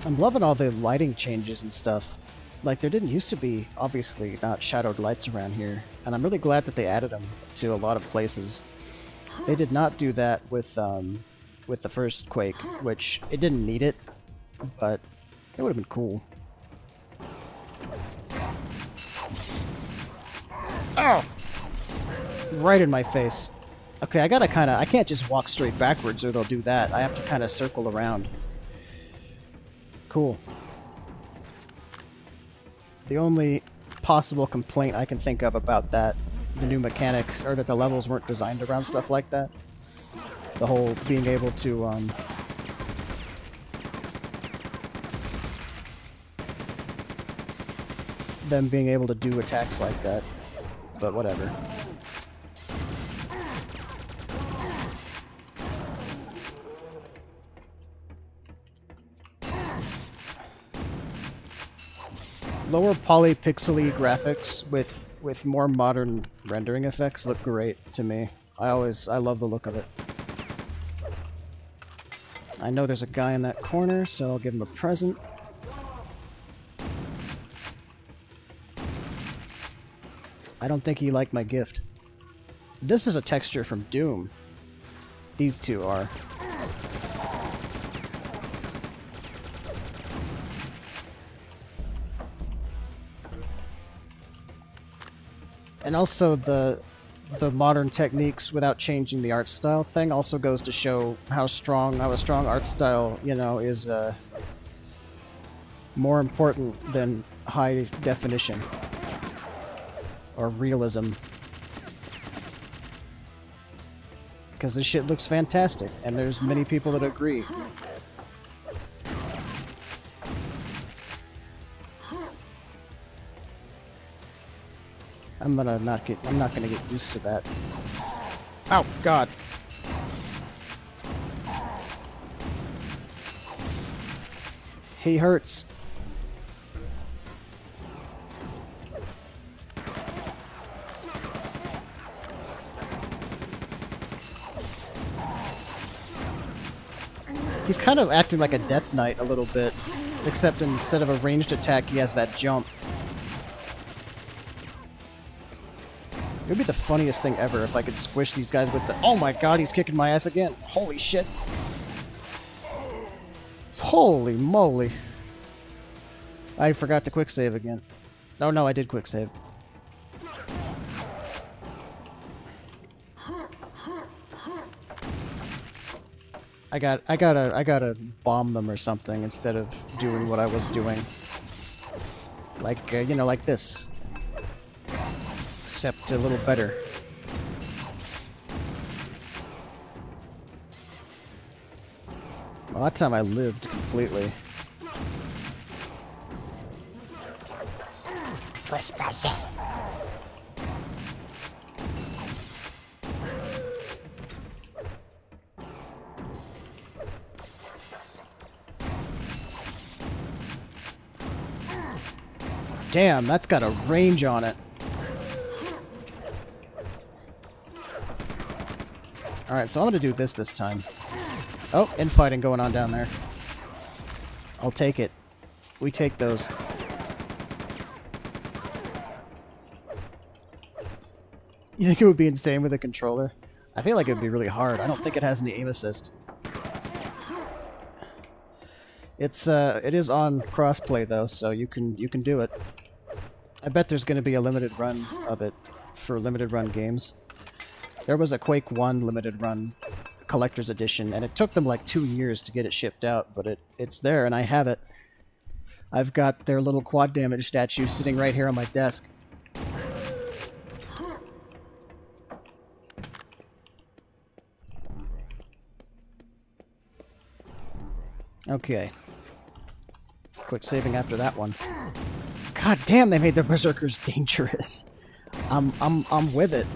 I'm loving all the lighting changes and stuff. Like, there didn't used to be, obviously, not shadowed lights around here. And I'm really glad that they added them to a lot of places. They did not do that with the first Quake, which it didn't need it, but it would have been cool. Oh! Right in my face. Okay, I gotta kinda... I can't just walk straight backwards or they'll do that. I have to kinda circle around. Cool. The only possible complaint I can think of about that, the new mechanics, are that the levels weren't designed around stuff like that. The whole being able to, them being able to do attacks like that. But whatever. Lower polypixely graphics with more modern rendering effects look great to me. I love the look of it. I know there's a guy in that corner, so I'll give him a present. I don't think he liked my gift. This is a texture from Doom. These two are. And also the modern techniques without changing the art style thing also goes to show how a strong art style, you know, is more important than high definition or realism. Because this shit looks fantastic, and there's many people that agree. I'm not gonna get used to that. Oh God. He hurts. He's kind of acting like a Death Knight a little bit, except instead of a ranged attack, he has that jump. It would be the funniest thing ever if I could squish these guys with the... Oh my God, he's kicking my ass again. Holy shit. Holy moly. I forgot to quick save again. Oh no, I did quick save. I gotta bomb them or something instead of doing what I was doing. Like, you know, like this. Except a little better. Well, that time I lived completely. Trespasser! Damn, that's got a range on it. Alright, so I'm gonna do this time. Oh, infighting going on down there. I'll take it. We take those. You think it would be insane with a controller? I feel like it would be really hard. I don't think it has any aim assist. It is on crossplay though, so you can do it. I bet there's going to be a limited run of it for limited run games. There was a Quake 1 limited run collector's edition, and it took them like 2 years to get it shipped out, but it's there, and I have it. I've got their little quad damage statue sitting right here on my desk. Okay. Quick saving after that one. God damn, they made the berserkers dangerous. I'm with it.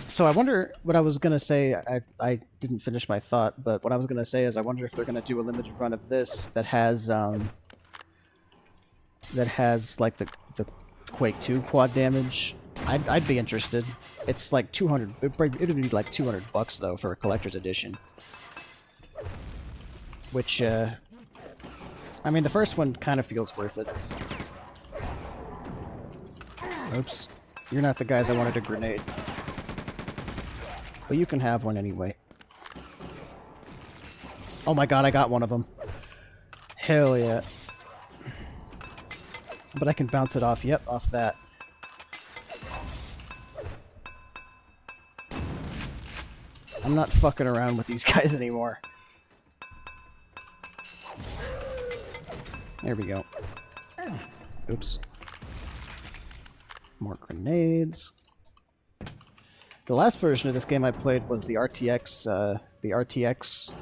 So I wonder what I was gonna say. I didn't finish my thought, but what I was gonna say is I wonder if they're gonna do a limited run of this that has like the Quake 2 quad damage I'd be interested. It's like 200. It'd be like $200 though for a collector's edition. Which, I mean, the first one kind of feels worth it. Oops. You're not the guys I wanted to grenade. But you can have one anyway. Oh my god, I got one of them. Hell yeah. But I can bounce it off. Yep, off that. I'm not fucking around with these guys anymore. There we go. Oops. More grenades. The last version of this game I played was the RTX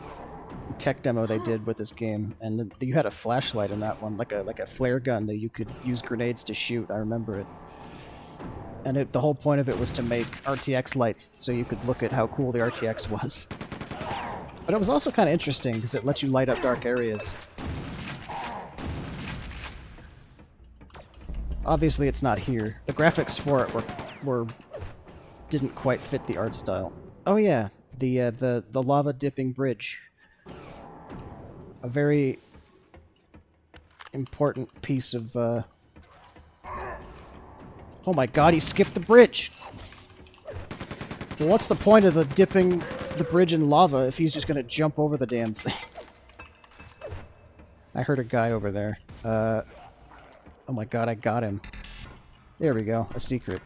tech demo they did with this game, and you had a flashlight in that one, like a flare gun that you could use grenades to shoot. I remember it. And the whole point of it was to make RTX lights so you could look at how cool the RTX was. But it was also kind of interesting because it lets you light up dark areas. Obviously it's not here. The graphics for it didn't quite fit the art style. Oh yeah, the lava dipping bridge. A very important piece of Oh my god, he skipped the bridge! Well, what's the point of the dipping the bridge in lava if he's just gonna jump over the damn thing? I heard a guy over there. Oh my god, I got him. There we go, a secret.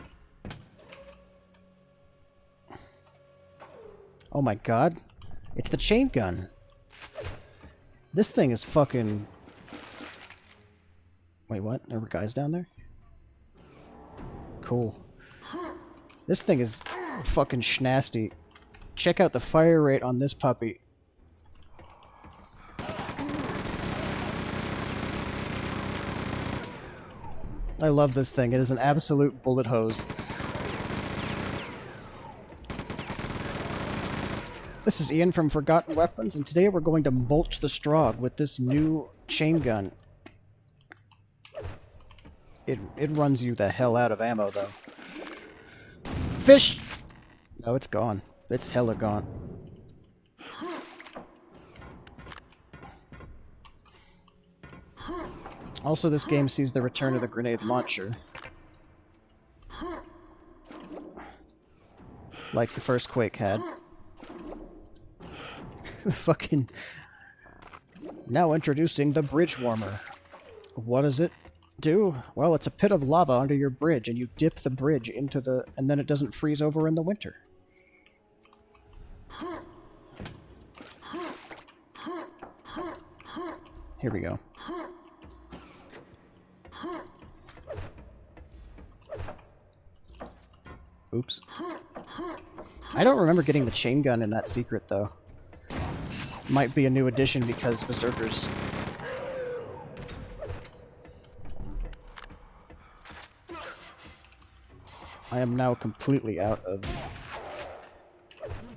Oh my god. It's the chain gun. This thing is fucking... Wait, what? There were guys down there? Cool. This thing is fucking schnasty. Check out the fire rate on this puppy. I love this thing. It is an absolute bullet hose. This is Ian from Forgotten Weapons, and today we're going to mulch the Strogg with this new chain gun. It runs you the hell out of ammo, though. Fish! Oh, it's gone. It's hella gone. Also, this game sees the return of the grenade launcher. Like the first Quake had. Fucking... Now introducing the bridge warmer. What does it do? Well, it's a pit of lava under your bridge, and you dip the bridge into the... and then it doesn't freeze over in the winter. Here we go. Oops. I don't remember getting the chain gun in that secret, though. Might be a new addition because Berserkers. I am now completely out of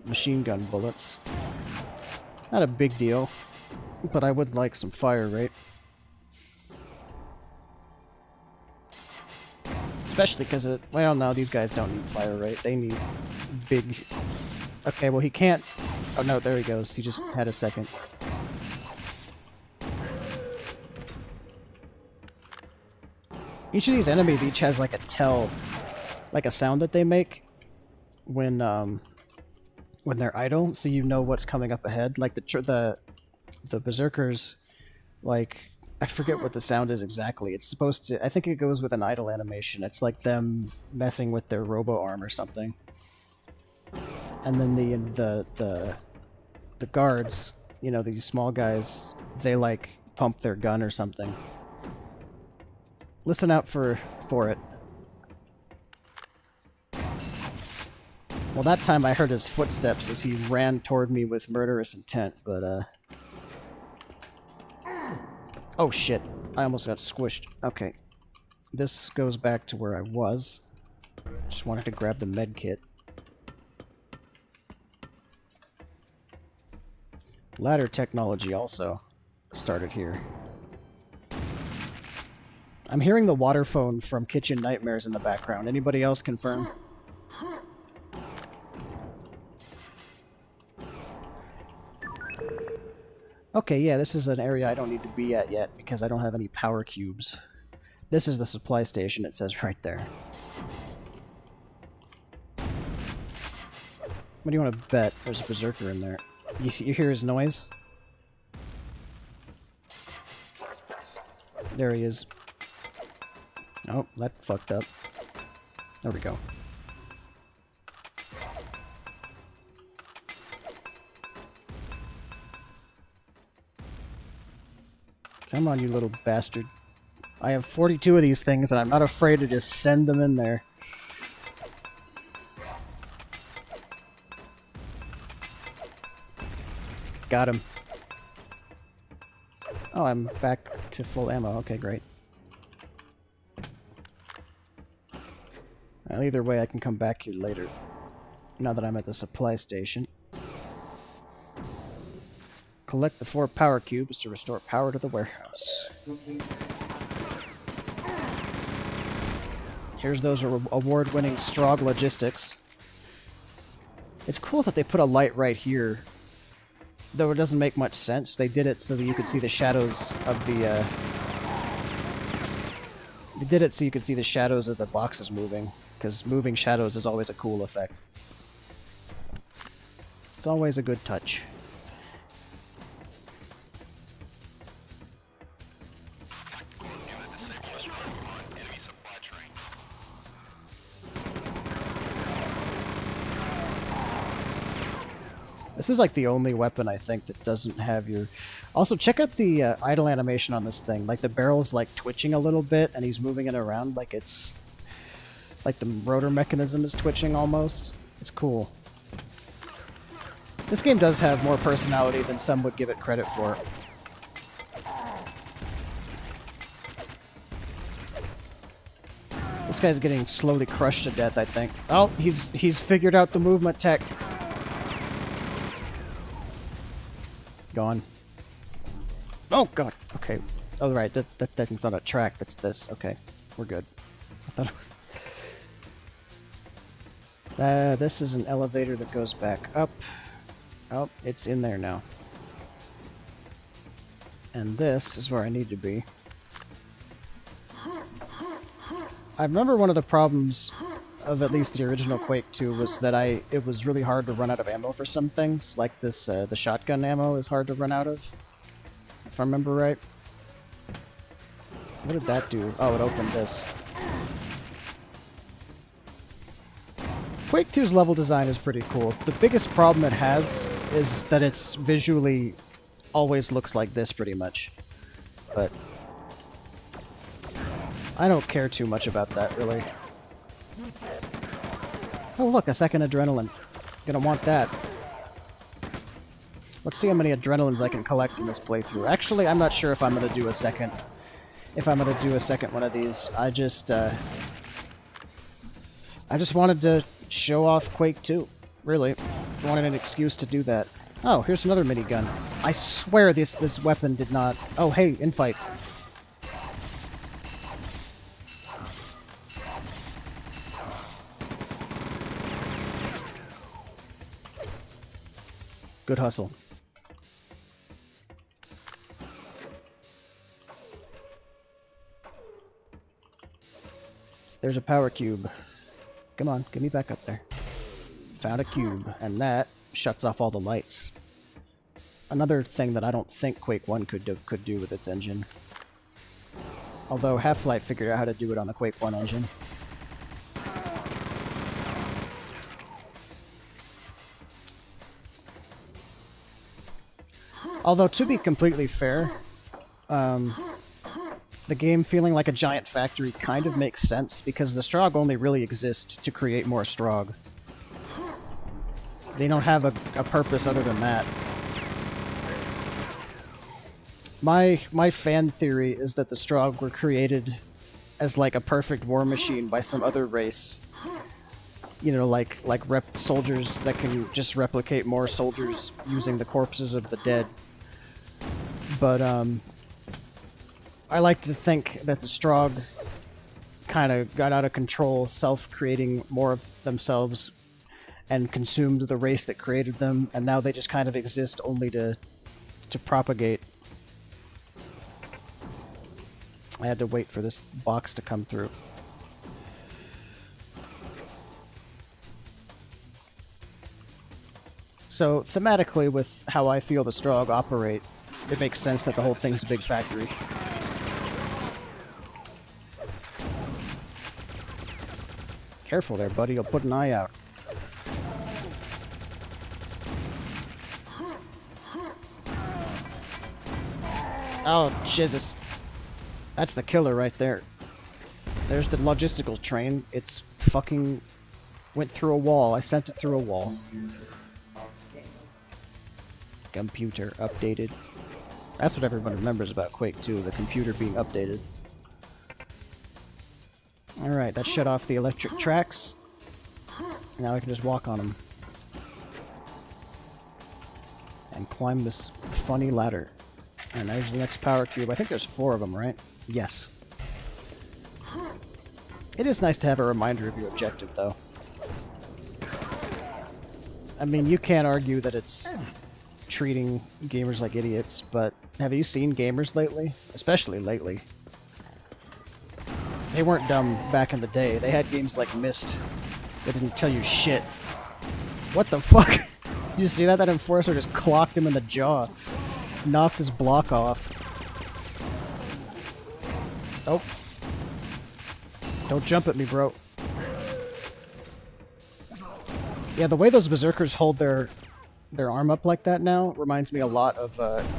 machine gun bullets. Not a big deal, but I would like some fire rate. Especially because it... Well, no, these guys don't need fire rate. They need big... Okay, well, he can't... Oh, no, there he goes. He just had a second. Each of these enemies each has, like, a tell... Like a sound that they make when they're idle, so you know what's coming up ahead. Like the Berserkers, like... I forget what the sound is exactly. It's supposed to... I think it goes with an idle animation. It's like them messing with their robo-arm or something. And then the guards, you know, these small guys, they like pump their gun or something. Listen out for it. Well, that time I heard his footsteps as he ran toward me with murderous intent, but oh shit, I almost got squished. Okay. This goes back to where I was. Just wanted to grab the med kit. Ladder technology also started here. I'm hearing the water phone from Kitchen Nightmares in the background. Anybody else confirm? Okay, yeah, this is an area I don't need to be at yet because I don't have any power cubes. This is the supply station, it says right there. What do you want to bet? There's a berserker in there. You hear his noise? There he is. Oh, that fucked up. There we go. Come on, you little bastard. I have 42 of these things, and I'm not afraid to just send them in there. Got him. Oh, I'm back to full ammo. Okay, great. Well, either way, I can come back here later. Now that I'm at the supply station. Collect the 4 power cubes to restore power to the warehouse. Here's those award-winning Strog logistics. It's cool that they put a light right here. Though it doesn't make much sense. They did it so that you could see the shadows of the, They did it so you could see the shadows of the boxes moving. Because moving shadows is always a cool effect. It's always a good touch. This is like the only weapon, I think, that doesn't have your... Also, check out the idle animation on this thing. Like, the barrel's, like, twitching a little bit, and he's moving it around like it's... Like, the rotor mechanism is twitching, almost. It's cool. This game does have more personality than some would give it credit for. This guy's getting slowly crushed to death, I think. Oh, he's figured out the movement tech. Gone. Oh god. Okay. Oh right. That's not a track. That's this. Okay. We're good. I thought it was... this is an elevator that goes back up. Oh, it's in there now. And this is where I need to be. I remember one of the problems of at least the original Quake 2 was that it was really hard to run out of ammo for some things, like this, the shotgun ammo is hard to run out of, if I remember right. What did that do? Oh, it opened this. Quake 2's level design is pretty cool. The biggest problem it has is that it's visually always looks like this, pretty much. But I don't care too much about that, really. Oh look, a second adrenaline. Gonna want that. Let's see how many adrenalines I can collect in this playthrough. Actually, I'm not sure if I'm gonna do a second. If I'm gonna do a second one of these. I just wanted to show off Quake 2. Really. Wanted an excuse to do that. Oh, here's another minigun. I swear this weapon did not... Oh, hey, infight. Good hustle. There's a power cube. Come on, get me back up there. Found a cube, and that shuts off all the lights. Another thing that I don't think Quake 1 could do with its engine. Although Half-Life figured out how to do it on the Quake 1 engine. Although, to be completely fair, the game feeling like a giant factory kind of makes sense, because the Strog only really exist to create more Strog. They don't have a purpose other than that. My fan theory is that the Strog were created as like a perfect war machine by some other race. You know, like soldiers that can just replicate more soldiers using the corpses of the dead. But I like to think that the Strogg kind of got out of control, self-creating more of themselves, and consumed the race that created them, and now they just kind of exist only to propagate. I had to wait for this box to come through. So, thematically, with how I feel the Strogg operate, it makes sense that the whole thing's a big factory. Careful there, buddy. You'll put an eye out. Oh, Jesus. That's the killer right there. There's the logistical train. It's fucking went through a wall. I sent it through a wall. Computer updated. That's what everyone remembers about Quake 2, the computer being updated. Alright, that shut off the electric tracks. Now I can just walk on them. And climb this funny ladder. And there's the next power cube. I think there's 4 of them, right? Yes. It is nice to have a reminder of your objective, though. I mean, you can't argue that it's treating gamers like idiots, but have you seen gamers lately? Especially lately. They weren't dumb back in the day. They had games like Myst that didn't tell you shit. What the fuck? You see that? That Enforcer just clocked him in the jaw. Knocked his block off. Oh. Don't jump at me, bro. Yeah, the way those Berserkers hold their arm up like that now reminds me a lot of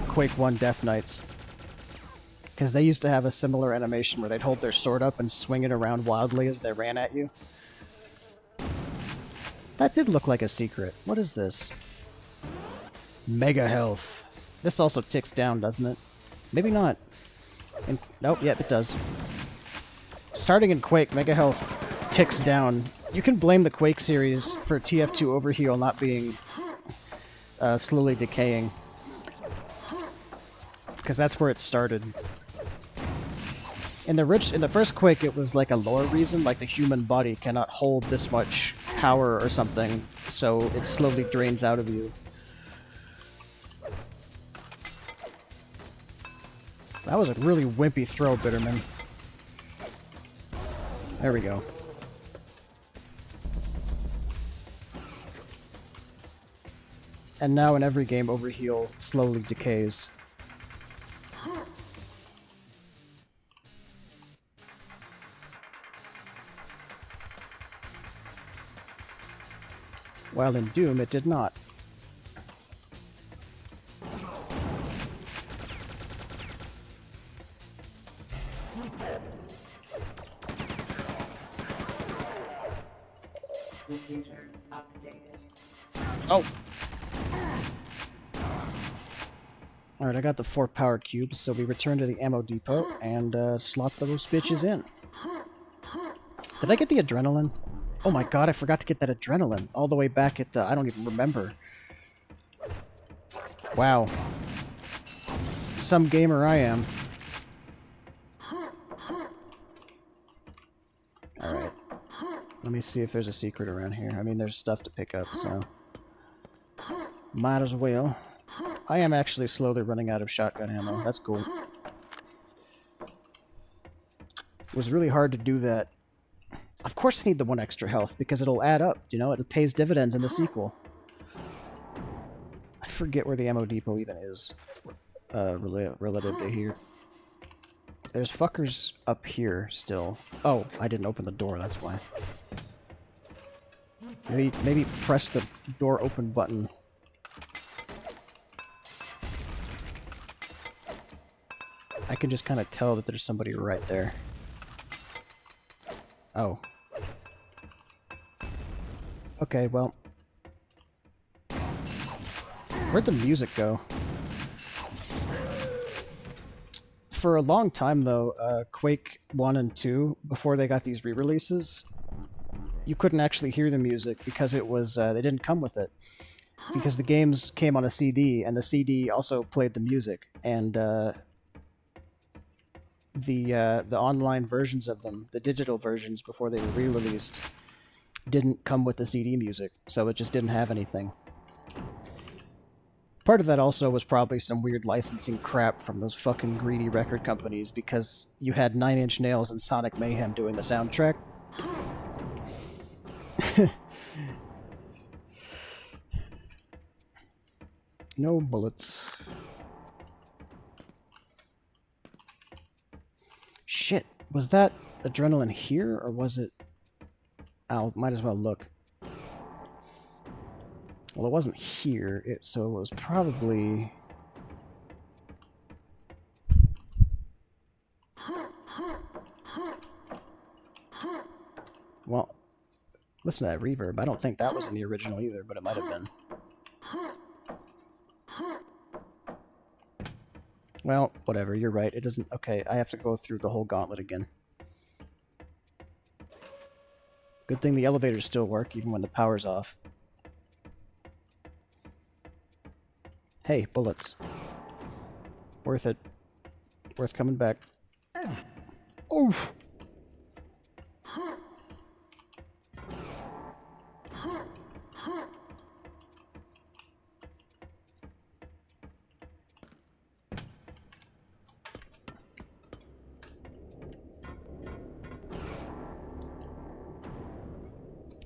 Quake 1 Death Knights. Because they used to have a similar animation where they'd hold their sword up and swing it around wildly as they ran at you. That did look like a secret. What is this? Mega health. This also ticks down, doesn't it? Maybe not. Nope, yep, it does. Starting in Quake, Mega Health ticks down. You can blame the Quake series for TF2 Overheal not being slowly decaying. Because that's where it started. In the first Quake, it was like a lore reason, like the human body cannot hold this much power or something, so it slowly drains out of you. That was a really wimpy throw, Bitterman. There we go. And now in every game, Overheal slowly decays. While in Doom, it did not. Oh! Alright, I got the 4 power cubes, so we return to the ammo depot and slot those bitches in. Did I get the adrenaline? Oh my god, I forgot to get that adrenaline all the way back at the... I don't even remember. Wow. Some gamer I am. Alright. Let me see if there's a secret around here. I mean, there's stuff to pick up, so... Might as well. I am actually slowly running out of shotgun ammo. That's cool. It was really hard to do that. Of course I need the 1 extra health, because it'll add up, you know? It pays dividends in the sequel. I forget where the ammo depot even is, relative to here. There's fuckers up here still. Oh, I didn't open the door, that's why. Maybe press the door open button. I can just kind of tell that there's somebody right there. Oh. Okay, well. Where'd the music go? For a long time, though, Quake 1 and 2, before they got these re-releases, you couldn't actually hear the music because it was, they didn't come with it. Because the games came on a CD, and the CD also played the music, and, the online versions of them, the digital versions before they were re-released, didn't come with the CD music, so it just didn't have anything. Part of that also was probably some weird licensing crap from those fucking greedy record companies, because you had Nine Inch Nails and Sonic Mayhem doing the soundtrack. No bullets. Shit, was that adrenaline here, or was it... might as well look. Well, it wasn't here, so it was probably... Well, listen to that reverb. I don't think that was in the original either, but it might have been. Well, whatever, you're right. It doesn't... Okay, I have to go through the whole gauntlet again. Good thing the elevators still work, even when the power's off. Hey, bullets. Worth it. Worth coming back. Oof!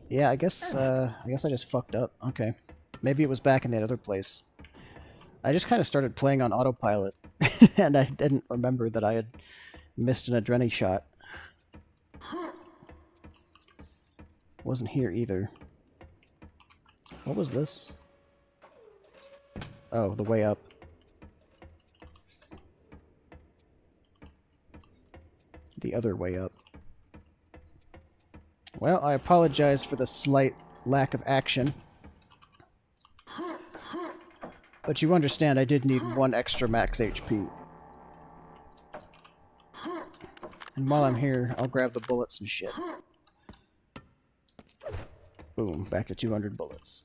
Yeah, I guess I just fucked up. Okay. Maybe it was back in that other place. I just kind of started playing on autopilot, and I didn't remember that I had missed an adrenaline shot. Wasn't here either. What was this? Oh, the way up. The other way up. Well, I apologize for the slight lack of action. But you understand I did need 1 extra max HP. And while I'm here, I'll grab the bullets and shit. Boom, back to 200 bullets.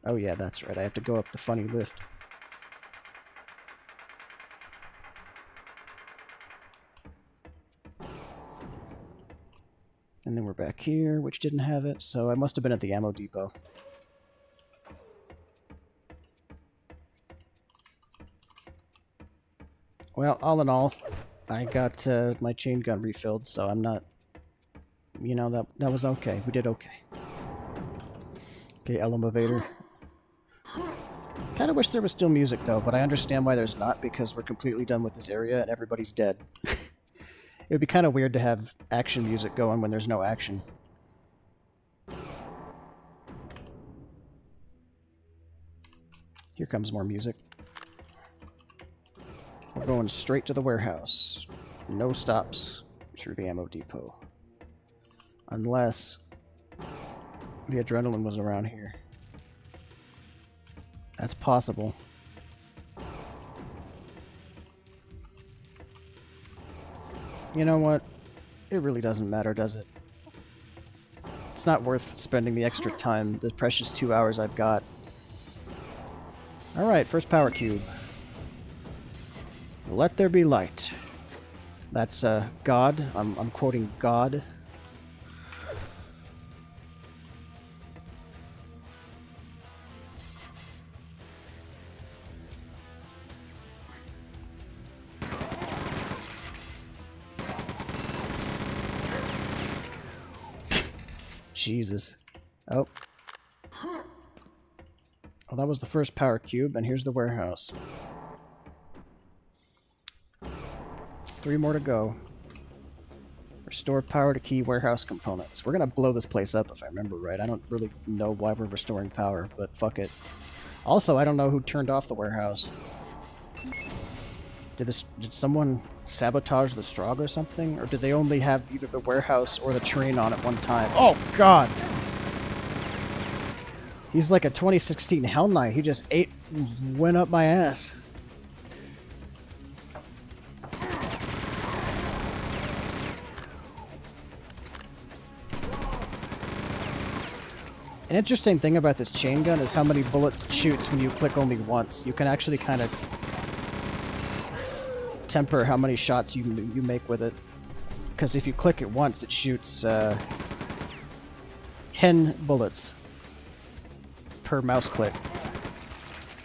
Oh yeah, that's right, I have to go up the funny lift. And then we're back here, which didn't have it, so I must have been at the ammo depot. Well, all in all, I got my chain gun refilled, so I'm not... You know, that was okay. We did okay. Okay, elevator. Kinda wish there was still music, though, but I understand why there's not, because we're completely done with this area and everybody's dead. It would be kind of weird to have action music going when there's no action. Here comes more music. We're going straight to the warehouse. No stops through the ammo depot. Unless the adrenaline was around here. That's possible. You know what? It really doesn't matter, does it? It's not worth spending the extra time, the precious 2 hours I've got. Alright, first power cube. Let there be light. That's, God. I'm quoting God. Jesus. Oh. Well, that was the first power cube, and here's the warehouse. 3 more to go. Restore power to key warehouse components. We're gonna blow this place up if I remember right. I don't really know why we're restoring power, but fuck it. Also, I don't know who turned off the warehouse. Did someone sabotage the Strogg or something? Or did they only have either the warehouse or the train on at one time? Oh, God! He's like a 2016 Hell Knight. He just went up my ass. An interesting thing about this chain gun is how many bullets it shoots when you click only once. You can actually kind of... temper how many shots you make with it. Because if you click it once, it shoots 10 bullets per mouse click.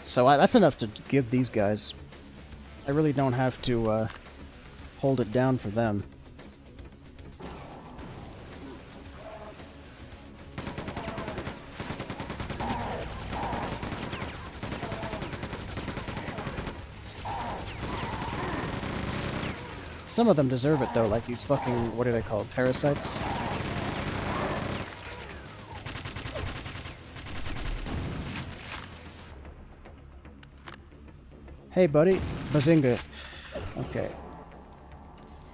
So that's enough to give these guys. I really don't have to hold it down for them. Some of them deserve it though, like these fucking, what are they called, parasites? Hey buddy, bazinga. Okay.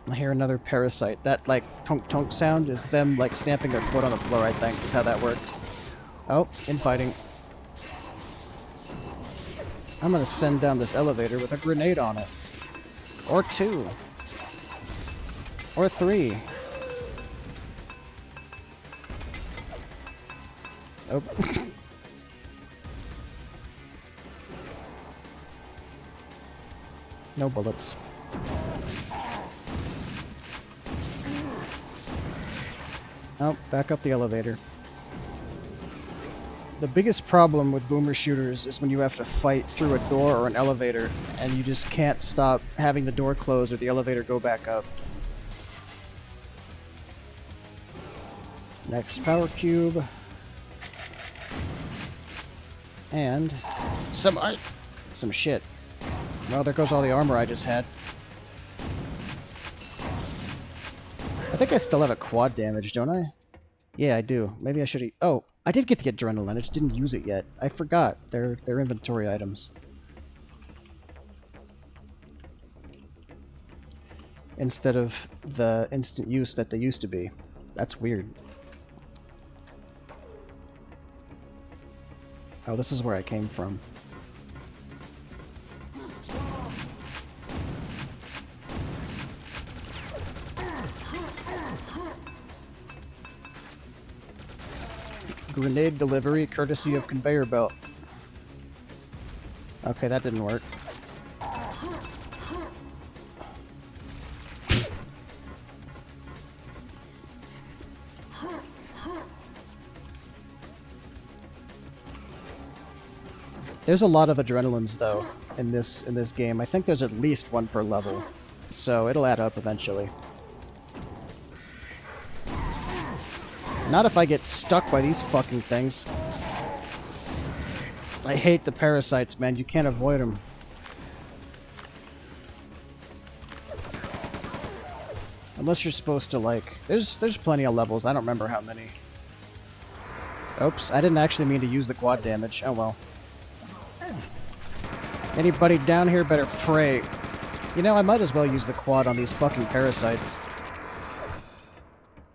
I hear another parasite. That like tonk tonk sound is them like stamping their foot on the floor, I think, is how that worked. Oh, infighting. I'm gonna send down this elevator with a grenade on it. Or 2. Or 3. Oh. No bullets. Oh, back up the elevator. The biggest problem with boomer shooters is when you have to fight through a door or an elevator and you just can't stop having the door close or the elevator go back up. Next power cube. And some shit. Well, there goes all the armor I just had. I think I still have a quad damage, don't I? Yeah, I do. Maybe I should eat. Oh, I did get the adrenaline. I just didn't use it yet. I forgot. They're inventory items. Instead of the instant use that they used to be. That's weird. Oh, this is where I came from. Grenade delivery courtesy of conveyor belt. Okay, that didn't work. There's a lot of adrenalines though in this game. I think there's at least one per level, so it'll add up eventually. Not if I get stuck by these fucking things. I hate the parasites, man. You can't avoid them. Unless you're supposed to, like... There's plenty of levels. I don't remember how many. Oops, I didn't actually mean to use the quad damage. Oh well. Anybody down here better pray. You know, I might as well use the quad on these fucking parasites.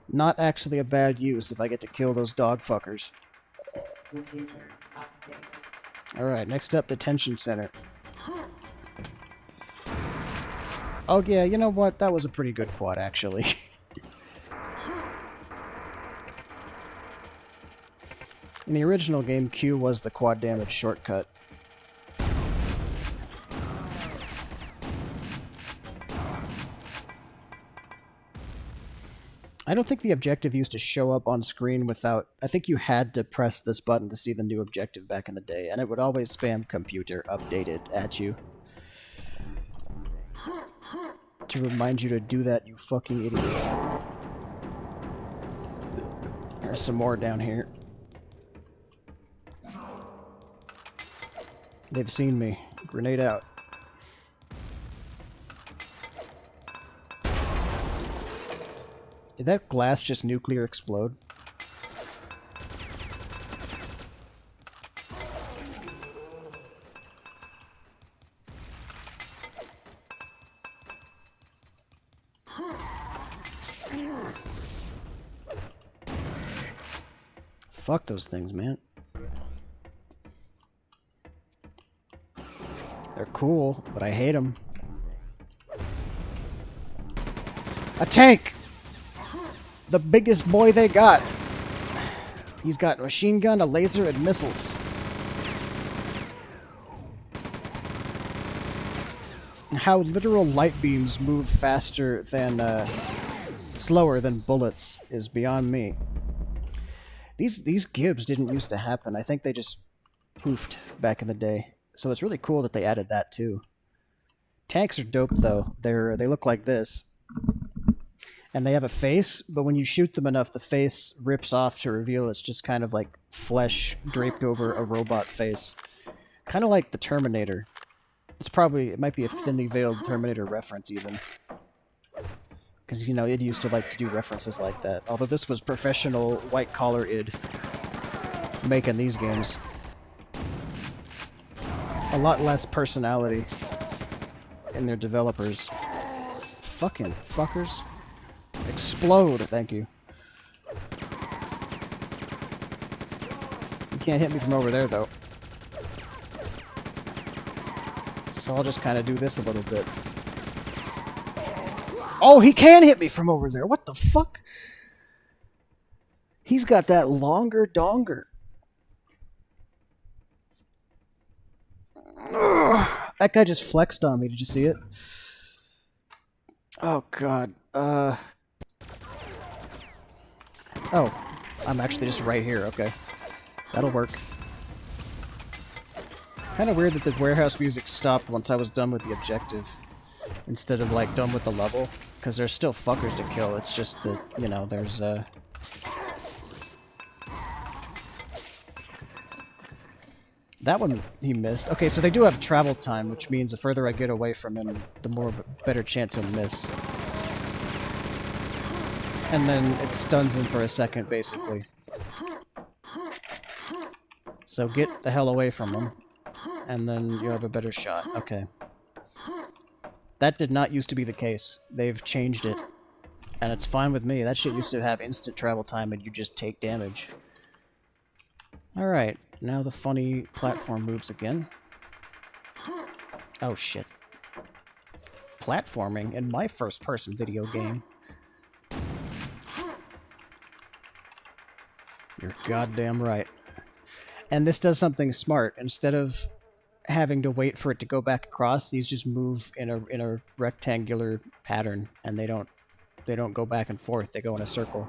Not actually a bad use if I get to kill those dog fuckers. Alright, next up, Detention Center. Oh yeah, you know what? That was a pretty good quad, actually. In the original game, Q was the quad damage shortcut. I don't think the objective used to show up on screen without... I think you had to press this button to see the new objective back in the day, and it would always spam computer updated at you. To remind you to do that, you fucking idiot. There's some more down here. They've seen me. Grenade out. Did that glass just nuclear explode? Fuck those things, man. They're cool, but I hate them. A tank! The biggest boy they got. He's got a machine gun, a laser, and missiles. how literal light beams move faster than, slower than bullets is beyond me. These gibs didn't used to happen. I think they just poofed back in the day. So it's really cool that they added that too. Tanks are dope though. They look like this. And they have a face, but when you shoot them enough, the face rips off to reveal it's just kind of like flesh draped over a robot face. Kind of like the Terminator. It might be a thinly veiled Terminator reference even. Because, you know, id used to like to do references like that. Although this was professional, white-collar id making these games. A lot less personality in their developers. Fucking fuckers. Explode! Thank you. You can't hit me from over there, though. So I'll just kind of do this a little bit. Oh, he can hit me from over there. What the fuck? He's got that longer donger. Ugh. That guy just flexed on me. Did you see it? Oh, God. Oh, I'm actually just right here. Okay. That'll work. Kind of weird that the warehouse music stopped once I was done with the objective. Instead of, like, done with the level. Because there's still fuckers to kill. It's just that, you know, there's, That one he missed. Okay, so they do have travel time, which means the further I get away from him, the more better chance he'll miss. And then it stuns him for a second, basically. So get the hell away from him, and then you have a better shot. Okay. That did not used to be the case. They've changed it. And it's fine with me. That shit used to have instant travel time and you just take damage. Alright, now the funny platform moves again. Oh shit. Platforming in my first-person video game. You're goddamn right. And this does something smart. Instead of having to wait for it to go back across, these just move in a rectangular pattern, and they don't go back and forth. They go in a circle.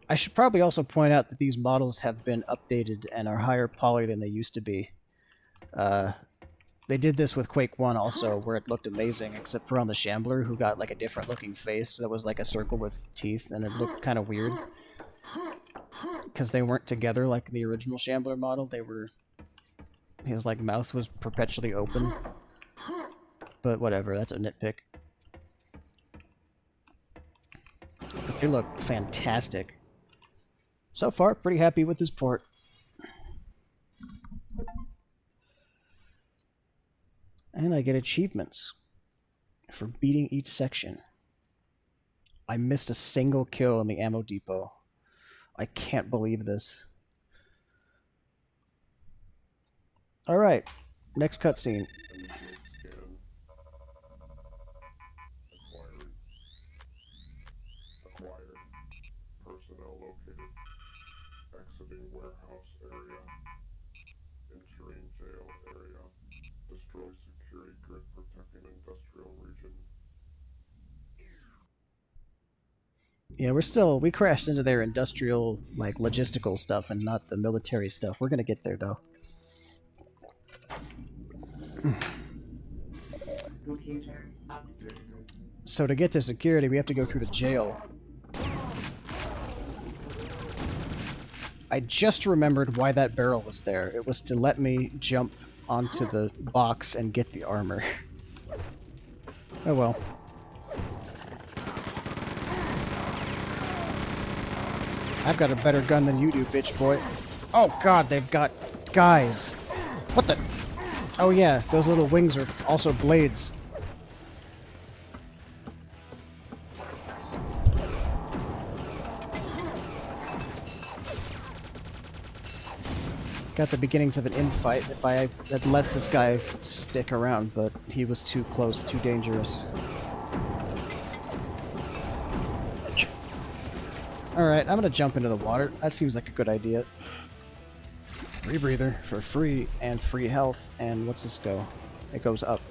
I should probably also point out that these models have been updated and are higher poly than they used to be. They did this with Quake 1 also, where it looked amazing, except for on the Shambler, who got like a different looking face that was like a circle with teeth, and it looked kind of weird. Because they weren't together like the original Shambler model. They were... His like mouth was perpetually open. But whatever, that's a nitpick. But they look fantastic. So far, pretty happy with this port. And I get achievements for beating each section. I missed a single kill in the ammo depot. I can't believe this. Alright, next cutscene. Acquired. Personnel located. Exiting warehouse area. Entering jail area. Destroy security grid protecting industrial region. Yeah, we crashed into their industrial, like, logistical stuff and not the military stuff. We're gonna get there, though. So to get to security, we have to go through the jail. I just remembered why that barrel was there. It was to let me jump onto the box and get the armor. Oh well. I've got a better gun than you do, bitch boy. Oh god, they've got guys. What the... Oh yeah, those little wings are also blades. Got the beginnings of an infight if I had let this guy stick around, but he was too close, too dangerous. Alright, I'm gonna jump into the water. That seems like a good idea. Rebreather for free, and free health, and what's this go? It goes up.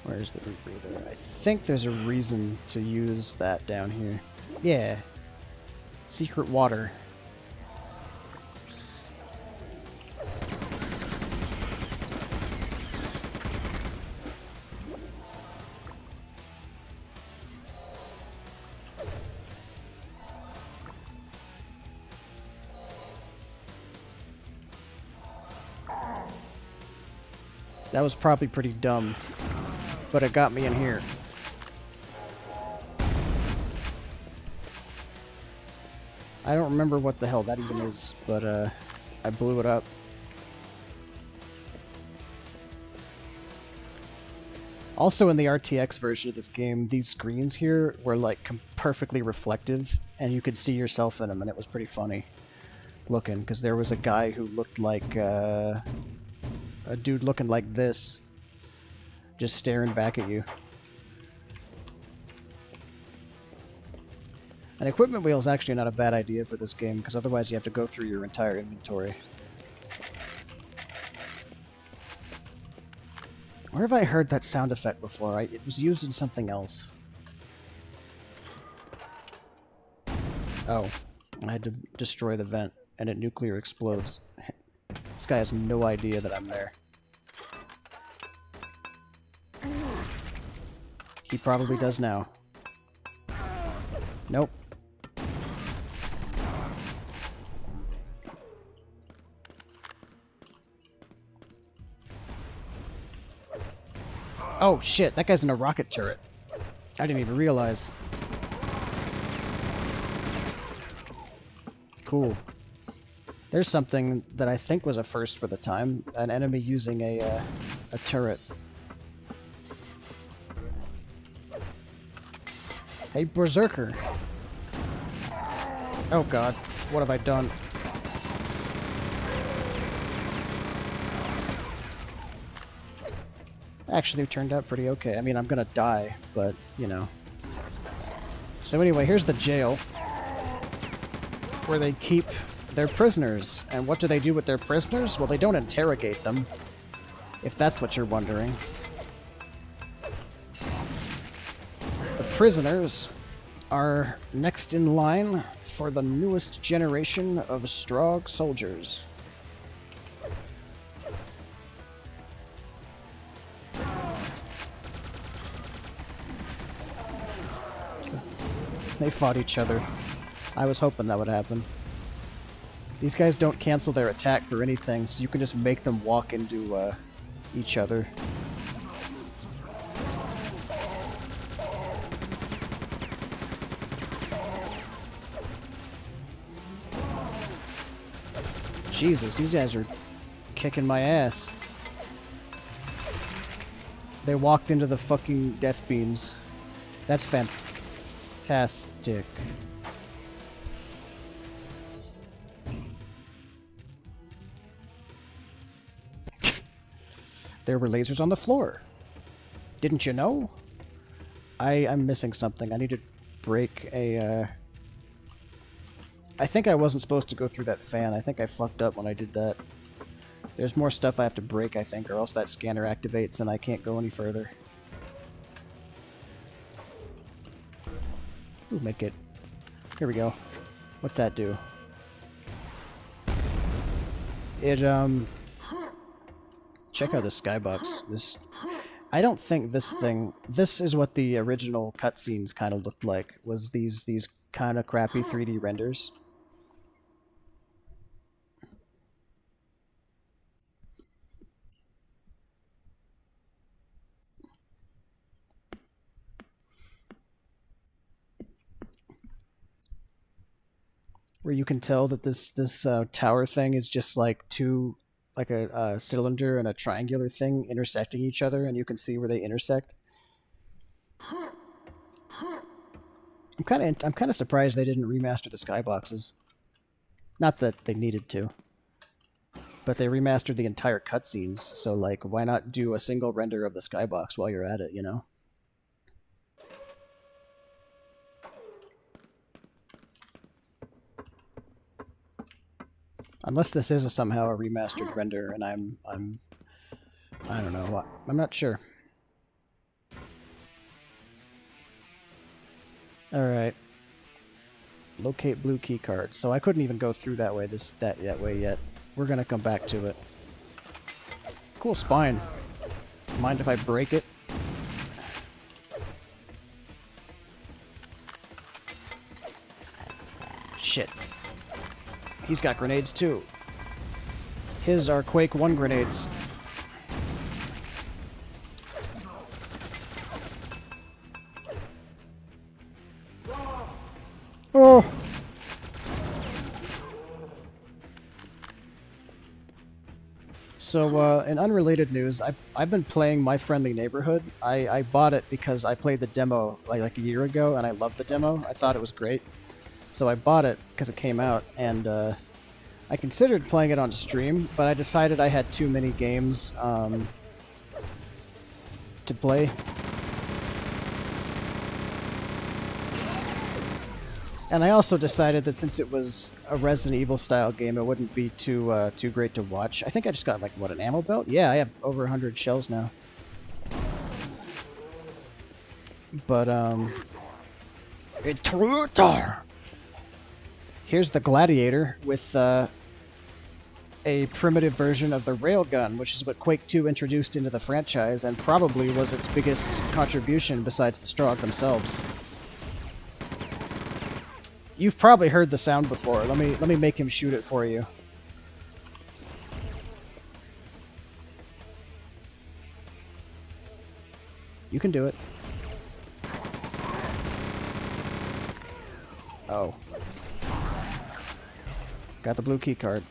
Where's the rebreather? I think there's a reason to use that down here. Yeah. Secret water. That was probably pretty dumb, but it got me in here. I don't remember what the hell that even is, but I blew it up. Also in the RTX version of this game, these screens here were like perfectly reflective, and you could see yourself in them, and it was pretty funny looking, because there was a guy who looked like a dude looking like this, just staring back at you. An equipment wheel is actually not a bad idea for this game, because otherwise you have to go through your entire inventory. Where have I heard that sound effect before? It was used in something else. Oh, I had to destroy the vent, and it nuclear explodes. This guy has no idea that I'm there. He probably does now. Nope. Oh shit, that guy's in a rocket turret. I didn't even realize. Cool. There's something that I think was a first for the time. An enemy using a turret. Hey, Berserker! Oh god, what have I done? Actually, it turned out pretty okay. I mean, I'm gonna die, but, you know. So anyway, here's the jail, where they keep their prisoners. And what do they do with their prisoners? Well, they don't interrogate them, if that's what you're wondering. The prisoners are next in line for the newest generation of strong soldiers. They fought each other. I was hoping that would happen. These guys don't cancel their attack for anything, so you can just make them walk into each other. Jesus, these guys are kicking my ass. They walked into the fucking death beams. That's fantastic. There were lasers on the floor. Didn't you know? I'm missing something. I need to break a, I think I wasn't supposed to go through that fan. I think I fucked up when I did that. There's more stuff I have to break, I think, or else that scanner activates and I can't go any further. Ooh, make it. Here we go. What's that do? It, check out the skybox. This, I don't think this thing... This is what the original cutscenes kind of looked like, was these kind of crappy 3D renders. Where you can tell that this tower thing is just like two, like a cylinder and a triangular thing intersecting each other, and you can see where they intersect. I'm kind of surprised they didn't remaster the skyboxes. Not that they needed to, but they remastered the entire cutscenes. So like, why not do a single render of the skybox while you're at it? You know. Unless this is somehow a remastered render, and I don't know what. I'm not sure. Alright. Locate blue key card. So I couldn't even go through that way that way yet. We're gonna come back to it. Cool spine. Mind if I break it? Shit. He's got grenades too. His are Quake 1 grenades. Oh! So, in unrelated news, I've been playing My Friendly Neighborhood. I bought it because I played the demo like a year ago, and I loved the demo. I thought it was great. So I bought it because it came out, and I considered playing it on stream, but I decided I had too many games to play. And I also decided that since it was a Resident Evil style game, it wouldn't be too great to watch. I think I just got, like, what, an ammo belt? Yeah, I have over 100 shells now. But, Intruder! Here's the Gladiator with a primitive version of the railgun, which is what Quake 2 introduced into the franchise and probably was its biggest contribution besides the Strogg themselves. You've probably heard the sound before. Let me make him shoot it for you. You can do it. Oh. Got the blue key card.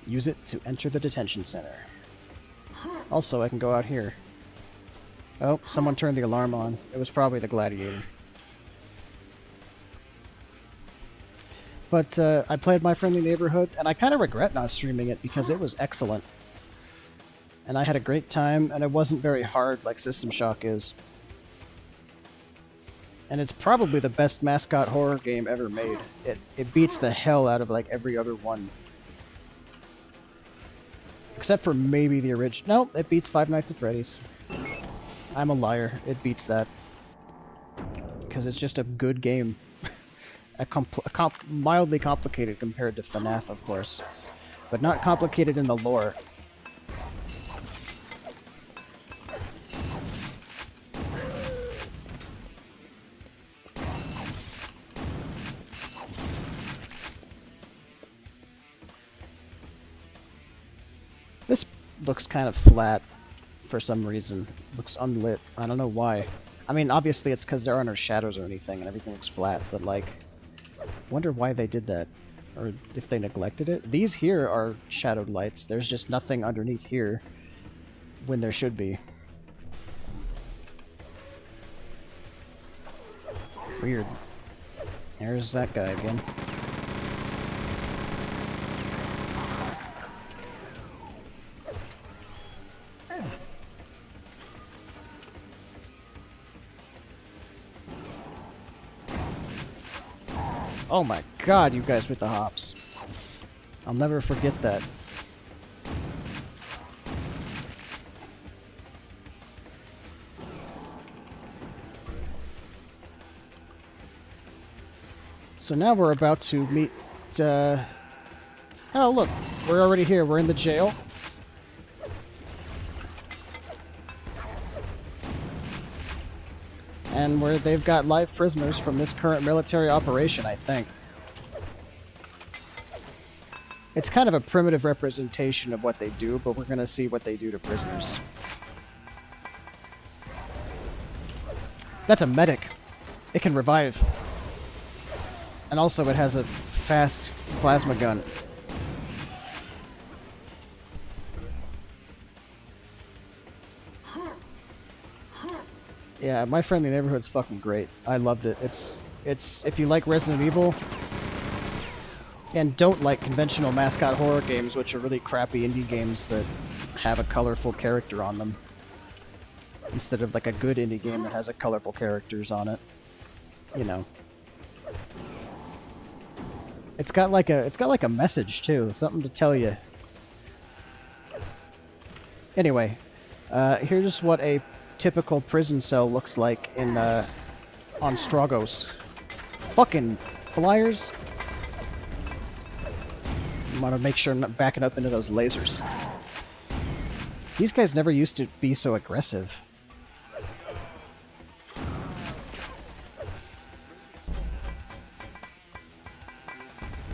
Use it to enter the detention center. Also, I can go out here. Oh, someone turned the alarm on. It was probably the Gladiator. But I played My Friendly Neighborhood, and I kind of regret not streaming it because it was excellent. And I had a great time, and it wasn't very hard like System Shock is. And it's probably the best mascot horror game ever made. It beats the hell out of like every other one. Except for maybe the original. No, it beats Five Nights at Freddy's. I'm a liar. It beats that. Because it's just a good game. Mildly complicated compared to FNAF, of course. But not complicated in the lore. This looks kind of flat for some reason. Looks unlit. I don't know why. I mean, obviously it's because there aren't no shadows or anything and everything looks flat, but like... wonder why they did that. Or if they neglected it. These here are shadowed lights. There's just nothing underneath here when there should be. Weird. There's that guy again. Oh my god, you guys with the hops. I'll never forget that. So now we're about to meet, oh look, we're already here. We're in the jail. And where they've got live prisoners from this current military operation, I think. It's kind of a primitive representation of what they do, but we're going to see what they do to prisoners. That's a medic. It can revive. And also it has a fast plasma gun. Yeah, My Friendly Neighborhood's fucking great. I loved it. It's if you like Resident Evil and don't like conventional mascot horror games, which are really crappy indie games that have a colorful character on them, instead of like a good indie game that has a colorful characters on it, you know. It's got like a message too, something to tell you. Anyway, here's what a typical prison cell looks like in on Stragos. Fucking flyers. I want to make sure I'm not backing up into those lasers. These guys never used to be so aggressive.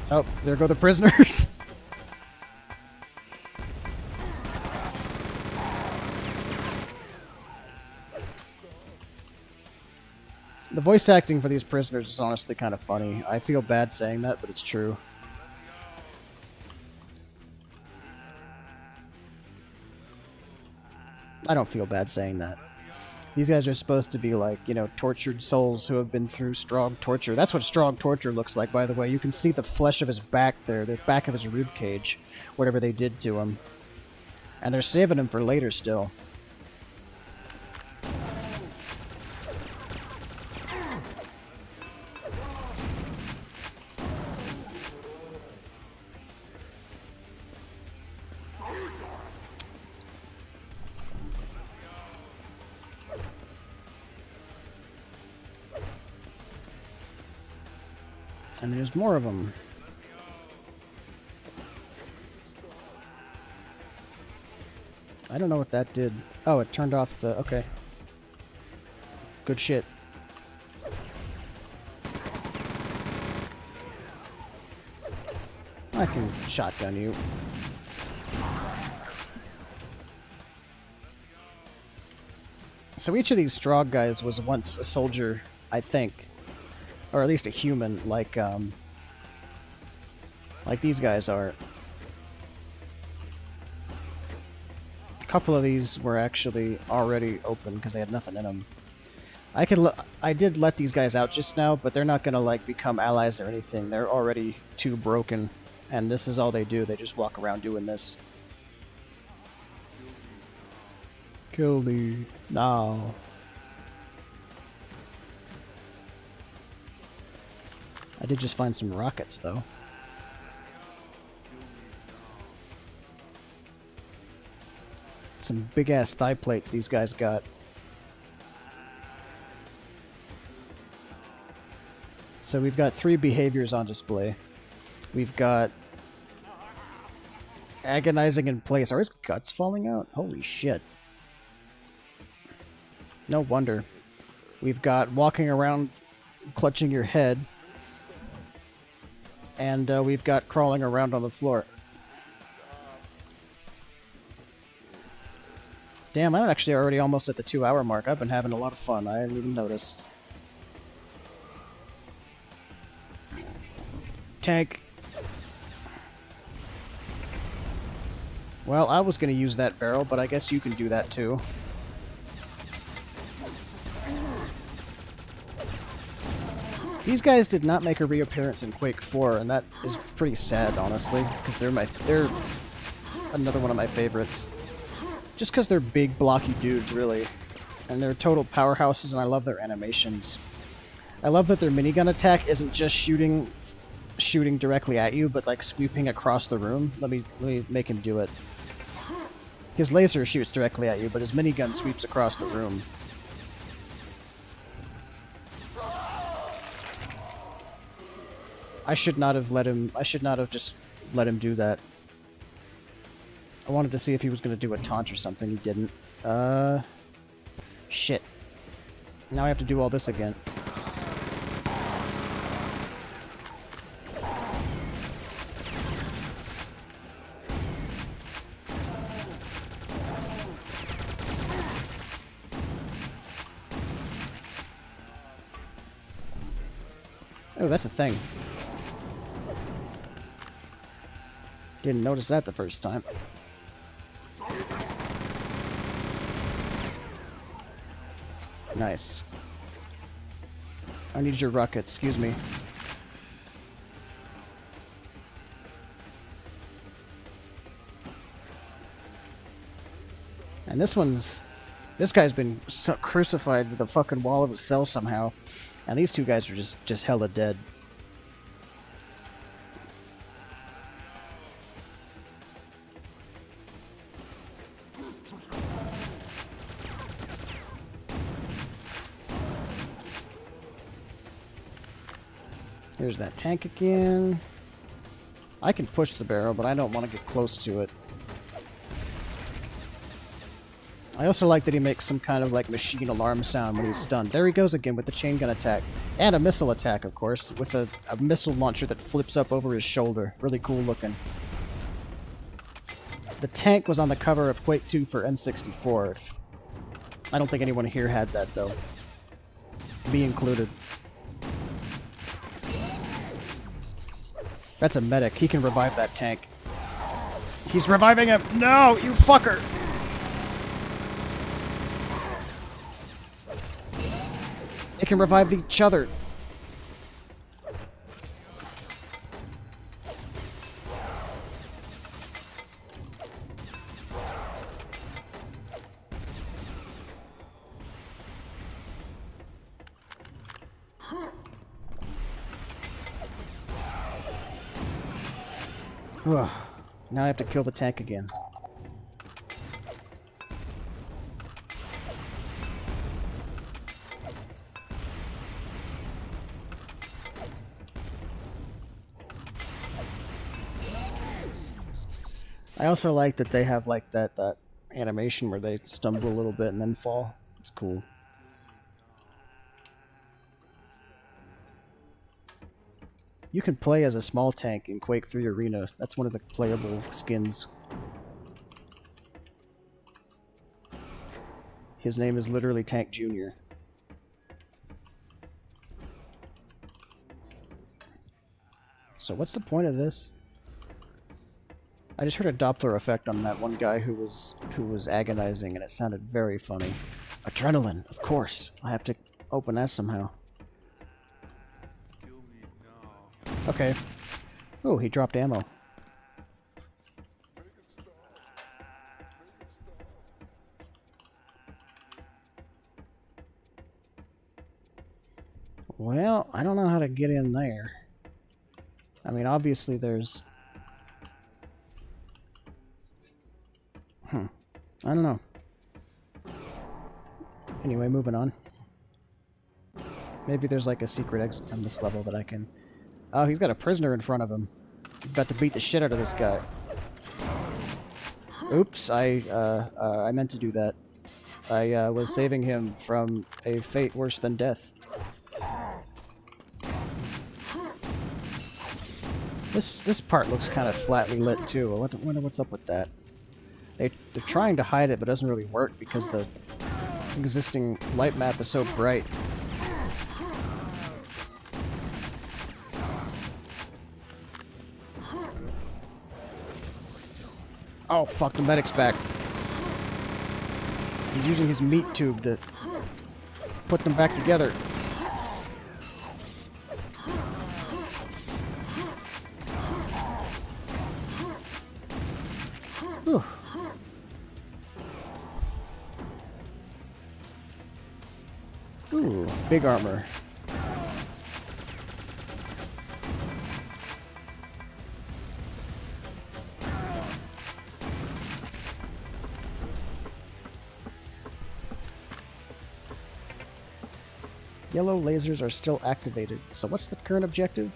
Oh, there go the prisoners. The voice acting for these prisoners is honestly kind of funny. I feel bad saying that, but it's true. I don't feel bad saying that. These guys are supposed to be like, you know, tortured souls who have been through strong torture. That's what strong torture looks like, by the way. You can see the flesh of his back there, the back of his rib cage, whatever they did to him. And they're saving him for later still. And there's more of them. I don't know what that did. Oh, it turned off the... Okay. Good shit. I can shotgun you. So each of these Strogg guys was once a soldier, I think. Or at least a human, like these guys are. A couple of these were actually already open because they had nothing in them. I did let these guys out just now, but they're not gonna like become allies or anything. They're already too broken, and this is all they do. They just walk around doing this. Kill me now. I did just find some rockets, though. Some big-ass thigh plates these guys got. So we've got 3 behaviors on display. We've got agonizing in place. Are his guts falling out? Holy shit. No wonder. We've got walking around clutching your head. And we've got crawling around on the floor. Damn, I'm actually already almost at the 2-hour mark. I've been having a lot of fun. I didn't even notice. Tank. Well, I was going to use that barrel, but I guess you can do that too. These guys did not make a reappearance in Quake 4, and that is pretty sad, honestly, because they're another one of my favorites. Just because they're big, blocky dudes, really. And they're total powerhouses, and I love their animations. I love that their minigun attack isn't just shooting directly at you, but like sweeping across the room. Let me make him do it. His laser shoots directly at you, but his minigun sweeps across the room. I should not have just let him do that. I wanted to see if he was going to do a taunt or something. He didn't. Shit. Now I have to do all this again. Oh, that's a thing. Didn't notice that the first time. Nice. I need your rocket, excuse me. And this guy's been crucified with the fucking wall of his cell somehow. And these two guys are just hella dead. There's that tank again. I can push the barrel, but I don't want to get close to it. I also like that he makes some kind of like machine alarm sound when he's stunned. There he goes again with the chain gun attack. And a missile attack, of course, with a missile launcher that flips up over his shoulder. Really cool looking. The tank was on the cover of Quake 2 for N64. I don't think anyone here had that, though. Me included. That's a medic. He can revive that tank. He's reviving him! No, you fucker! They can revive each other. Ugh. Now I have to kill the tank again. I also like that they have like that animation where they stumble a little bit and then fall. It's cool. You can play as a small tank in Quake 3 Arena. That's one of the playable skins. His name is literally Tank Jr. So what's the point of this? I just heard a Doppler effect on that one guy who was agonizing, and it sounded very funny. Adrenaline, of course. I have to open that somehow. Okay. Oh, he dropped ammo. Well, I don't know how to get in there. I mean, obviously there's... I don't know. Anyway, moving on. Maybe there's like a secret exit from this level that I can... Oh, he's got a prisoner in front of him. He's about to beat the shit out of this guy. Oops, I meant to do that. I was saving him from a fate worse than death. This part looks kind of flatly lit too. I wonder what's up with that. They're trying to hide it, but it doesn't really work because the existing light map is so bright. Oh fuck, the medic's back. He's using his meat tube to put them back together. Whew. Ooh, big armor. Yellow lasers are still activated. So what's the current objective?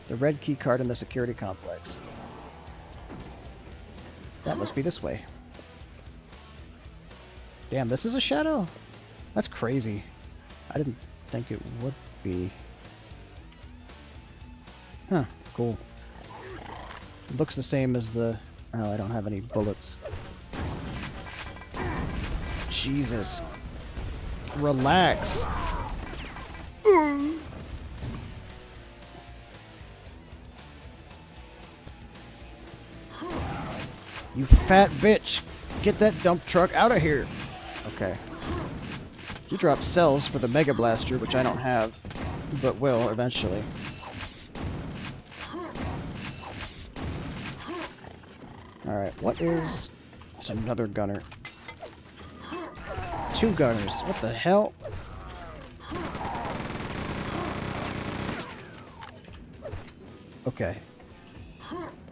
The red key card in the security complex. That must be this way. Damn, this is a shadow? That's crazy. I didn't think it would be. Huh, cool. It looks the same as the... Oh, I don't have any bullets. Jesus. Relax. You fat bitch! Get that dump truck out of here! Okay. He dropped cells for the Mega Blaster, which I don't have, but will eventually. Alright, what is... There's another gunner. Two gunners. What the hell? Okay.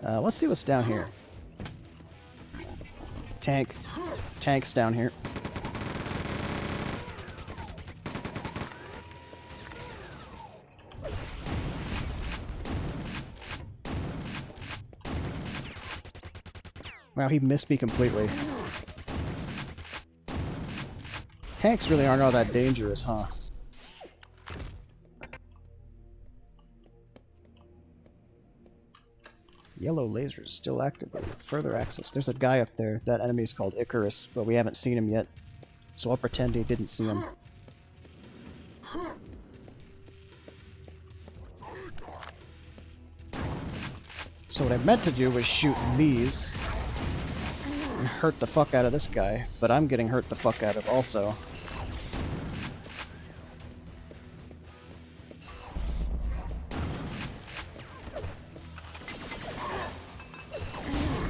Let's see what's down here. Tank. Tank's down here. Wow, he missed me completely. Tanks really aren't all that dangerous, huh? Yellow lasers still activated. Further access. There's a guy up there. That enemy is called Icarus, but we haven't seen him yet. So I'll pretend he didn't see him. So what I meant to do was shoot these and hurt the fuck out of this guy, but I'm getting hurt the fuck out of also.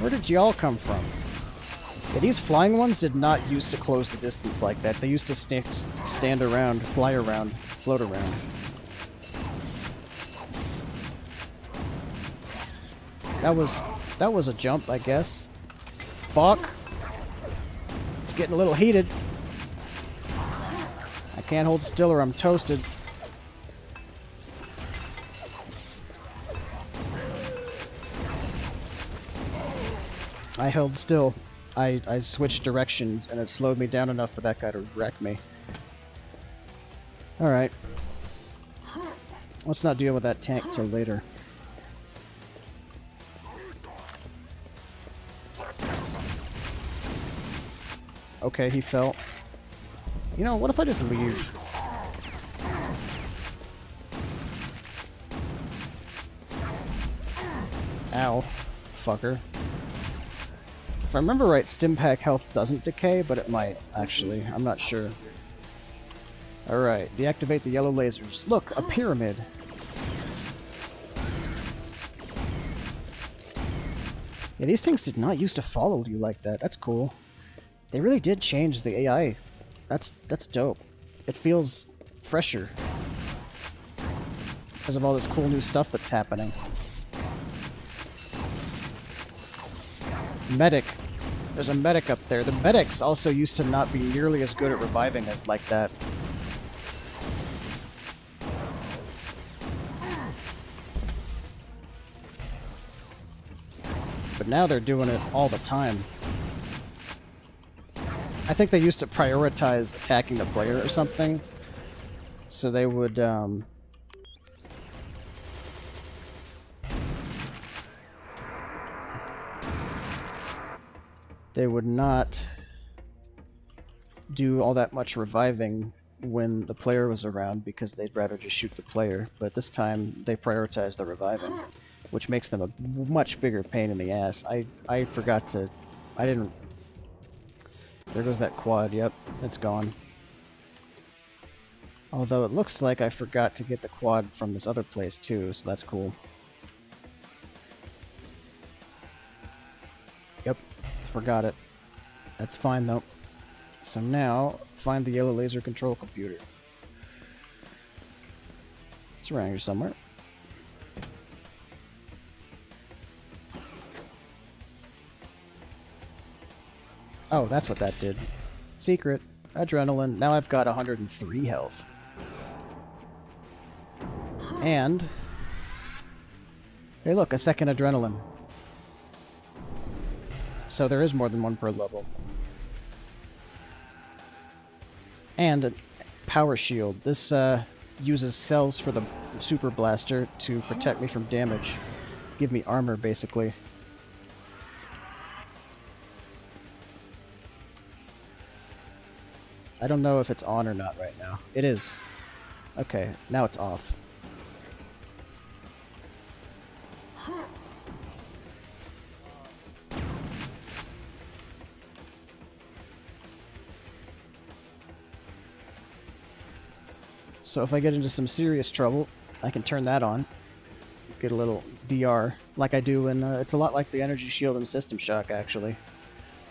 Where did y'all come from? Yeah, these flying ones did not used to close the distance like that. They used to stand around, fly around, float around. That was a jump, I guess. Fuck! It's getting a little heated. I can't hold still or I'm toasted. I held still. I switched directions and it slowed me down enough for that guy to wreck me. Alright. Let's not deal with that tank till later. Okay, he fell. You know, what if I just leave? Ow. Fucker. If I remember right, Stimpack health doesn't decay, but it might, actually. I'm not sure. Alright, deactivate the yellow lasers. Look, a pyramid! Yeah, these things did not used to follow you like that. That's cool. They really did change the AI. That's dope. It feels fresher. Because of all this cool new stuff that's happening. Medic. There's a medic up there. The medics also used to not be nearly as good at reviving as like that. But now they're doing it all the time. I think they used to prioritize attacking the player or something. So they would, they would not do all that much reviving when the player was around because they'd rather just shoot the player. But this time they prioritize the reviving, which makes them a much bigger pain in the ass. I forgot to... I didn't... There goes that quad. Yep, it's gone. Although it looks like I forgot to get the quad from this other place too, so that's cool. Yep, forgot it. That's fine though. So now, find the yellow laser control computer. It's around here somewhere. Oh, that's what that did. Secret. Adrenaline. Now I've got 103 health. And... hey look, a second adrenaline. So there is more than one per level. And a power shield. This uses cells for the super blaster to protect me from damage. Give me armor, basically. I don't know if it's on or not right now. It is. Okay, now it's off. So if I get into some serious trouble, I can turn that on. Get a little DR, like I do in... it's a lot like the energy shield in System Shock, actually.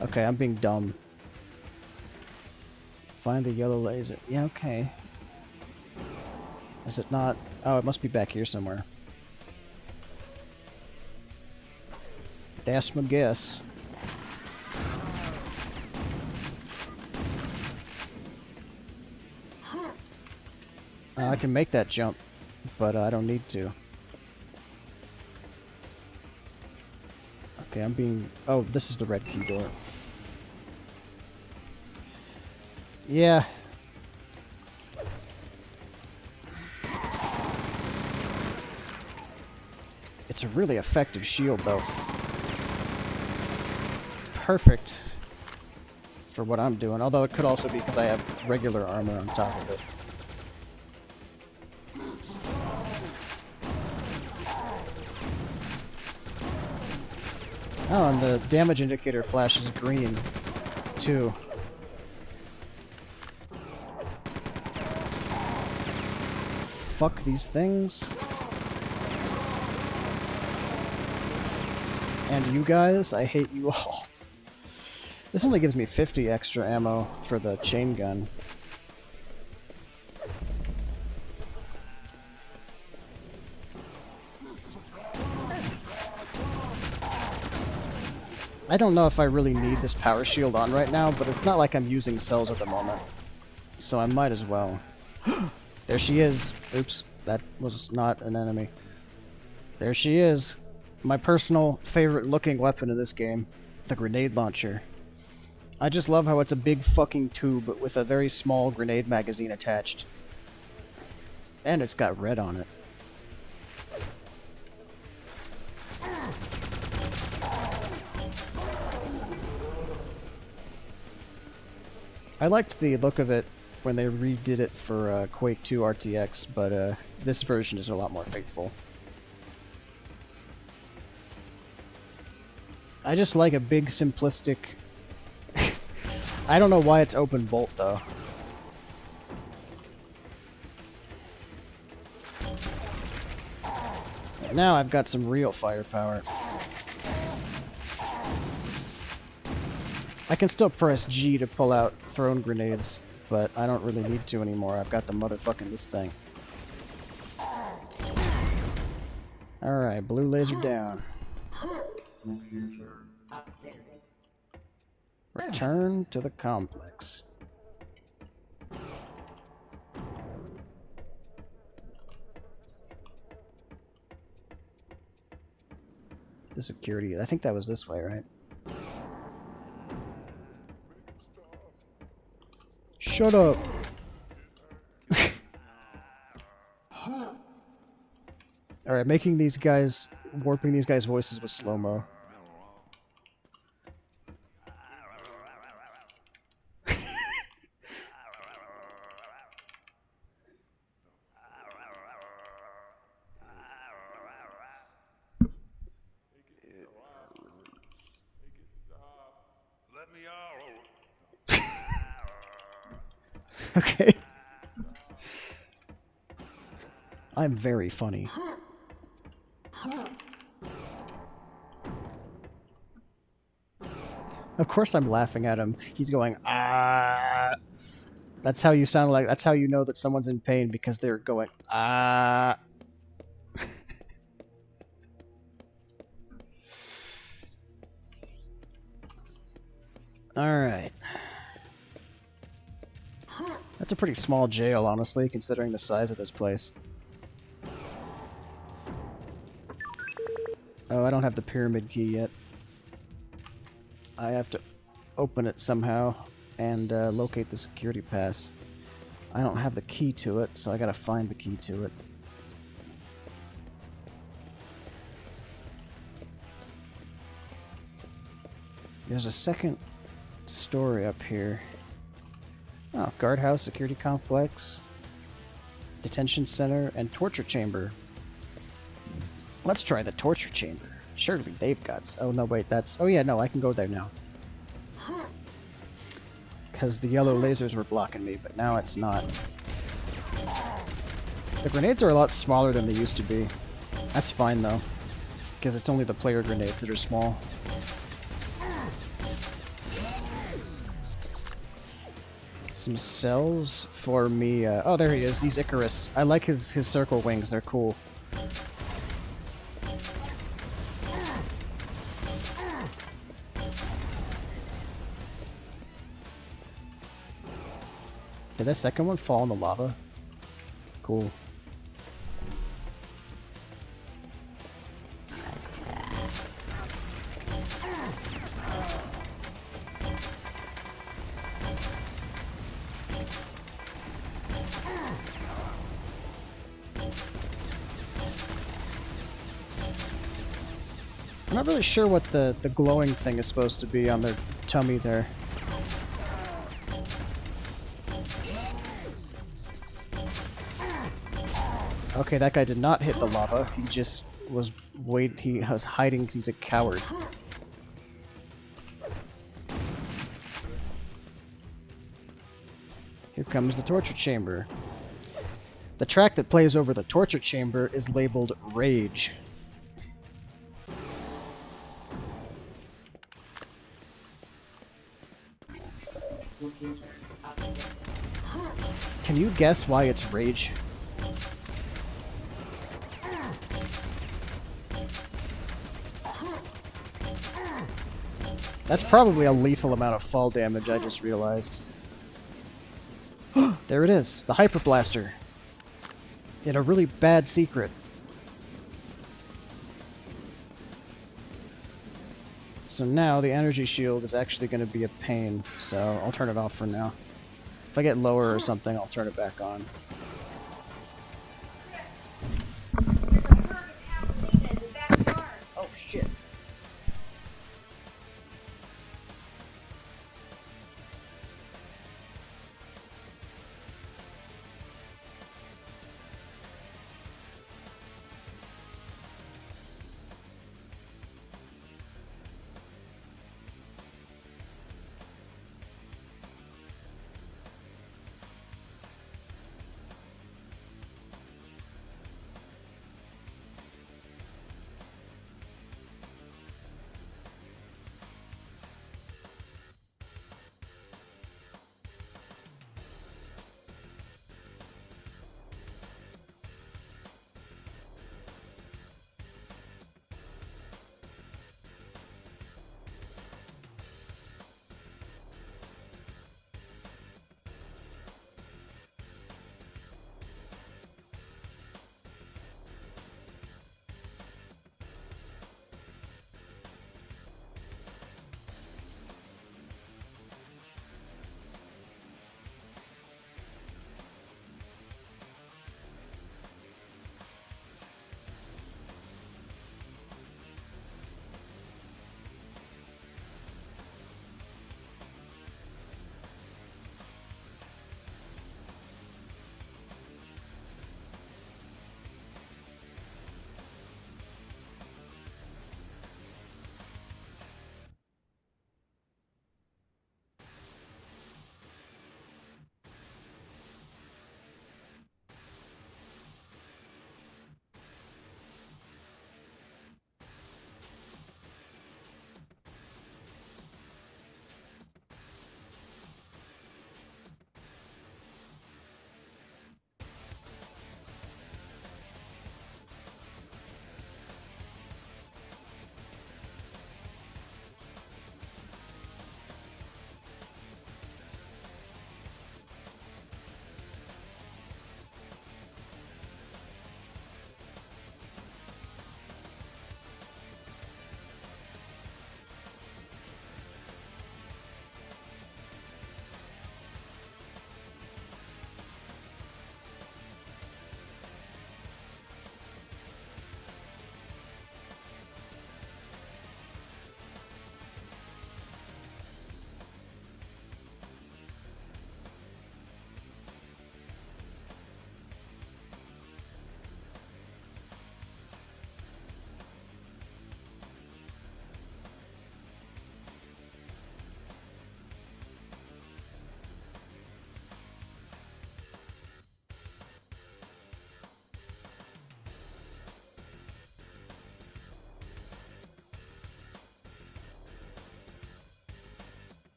Okay, I'm being dumb. Find the yellow laser. Yeah, okay. Is it not? Oh, it must be back here somewhere. That's my guess. I can make that jump, but I don't need to. Okay, I'm being... Oh, this is the red key door. Yeah. It's a really effective shield, though. Perfect for what I'm doing. Although it could also be because I have regular armor on top of it. Oh, and the damage indicator flashes green, too. Fuck these things. And you guys, I hate you all. This only gives me 50 extra ammo for the chain gun. I don't know if I really need this power shield on right now, but it's not like I'm using cells at the moment. So I might as well. There she is. Oops, that was not an enemy. There she is. My personal favorite looking weapon in this game. The grenade launcher. I just love how it's a big fucking tube with a very small grenade magazine attached. And it's got red on it. I liked the look of it when they redid it for Quake 2 RTX, but this version is a lot more faithful. I just like a big, simplistic... I don't know why it's open bolt, though. But now I've got some real firepower. I can still press G to pull out thrown grenades, but I don't really need to anymore. I've got the motherfucking this thing. Alright, blue laser down. Return to the complex. The security, I think that was this way, right? Shut up! Alright, making these guys... warping these guys' voices with slow-mo. Let me out. Okay. I'm very funny. Of course I'm laughing at him. He's going, ah. That's how you sound like, that's how you know that someone's in pain, because they're going, ah. Alright. That's a pretty small jail, honestly, considering the size of this place. Oh, I don't have the pyramid key yet. I have to open it somehow and locate the security pass. I don't have the key to it, so I gotta find the key to it. There's a second story up here. Oh, guardhouse, security complex, detention center, and torture chamber. Let's try the torture chamber. Surely they've got... Oh, no, wait, that's... Oh, yeah, no, I can go there now. Because the yellow lasers were blocking me, but now it's not. The grenades are a lot smaller than they used to be. That's fine, though. Because it's only the player grenades that are small. Some cells for me. Oh, there he is. He's Icarus. I like his circle wings. They're cool. Did that second one fall in the lava? Cool. not really sure what the glowing thing is supposed to be on their tummy there. Okay, that guy did not hit the lava. He just was he was hiding because he's a coward. Here comes the torture chamber. The track that plays over the torture chamber is labeled Rage. Can you guess why it's Rage? That's probably a lethal amount of fall damage, I just realized. There it is, the Hyper Blaster. In a really bad secret. So now the energy shield is actually going to be a pain, so I'll turn it off for now. If I get lower or something, I'll turn it back on. Oh shit.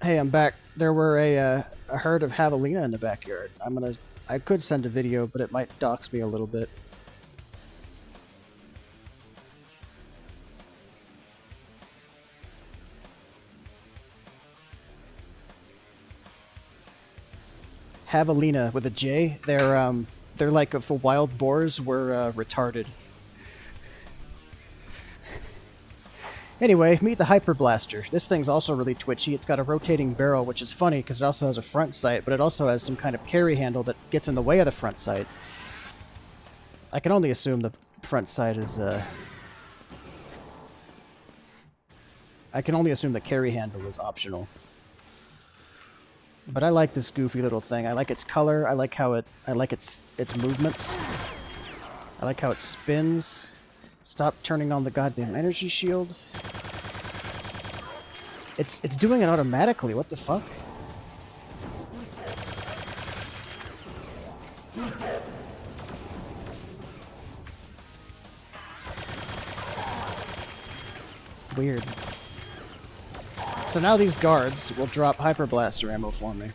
Hey, I'm back. There were a herd of javelina in the backyard. I could send a video, but it might dox me a little bit. Javelina with a J. They're like if wild boars were retarded. Anyway, meet the Hyper Blaster. This thing's also really twitchy. It's got a rotating barrel, which is funny because it also has a front sight, but it also has some kind of carry handle that gets in the way of the front sight. I can only assume the front sight is, I can only assume the carry handle is optional. But I like this goofy little thing. I like its color. I like how I like its movements. I like how it spins. Stop turning on the goddamn energy shield. It's doing it automatically. What the fuck? Weird. So now these guards will drop Hyper Blaster ammo for me.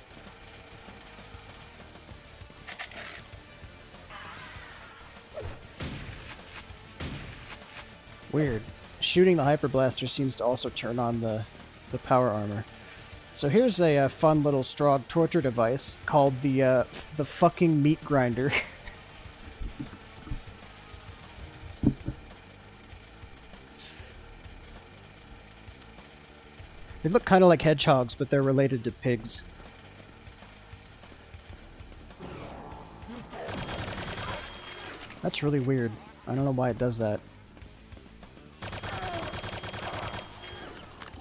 Weird. Shooting the Hyper Blaster seems to also turn on the power armor. So here's a fun little straw torture device called the fucking meat grinder. They look kind of like hedgehogs, but they're related to pigs. That's really weird. I don't know why it does that.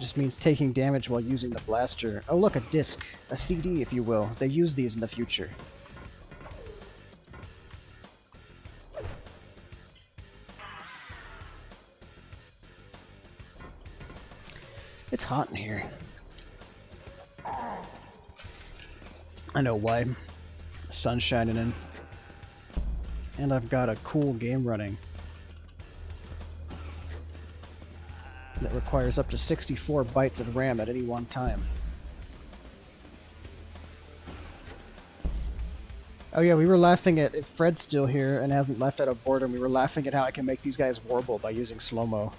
Just means taking damage while using the blaster. Oh look, a disc. A CD, if you will. They use these in the future. It's hot in here. I know why. Sun's shining in. And I've got a cool game running that requires up to 64 bytes of RAM at any one time. Oh yeah, we were laughing at, if Fred's still here and hasn't left out of boredom, we were laughing at how I can make these guys warble by using slow-mo.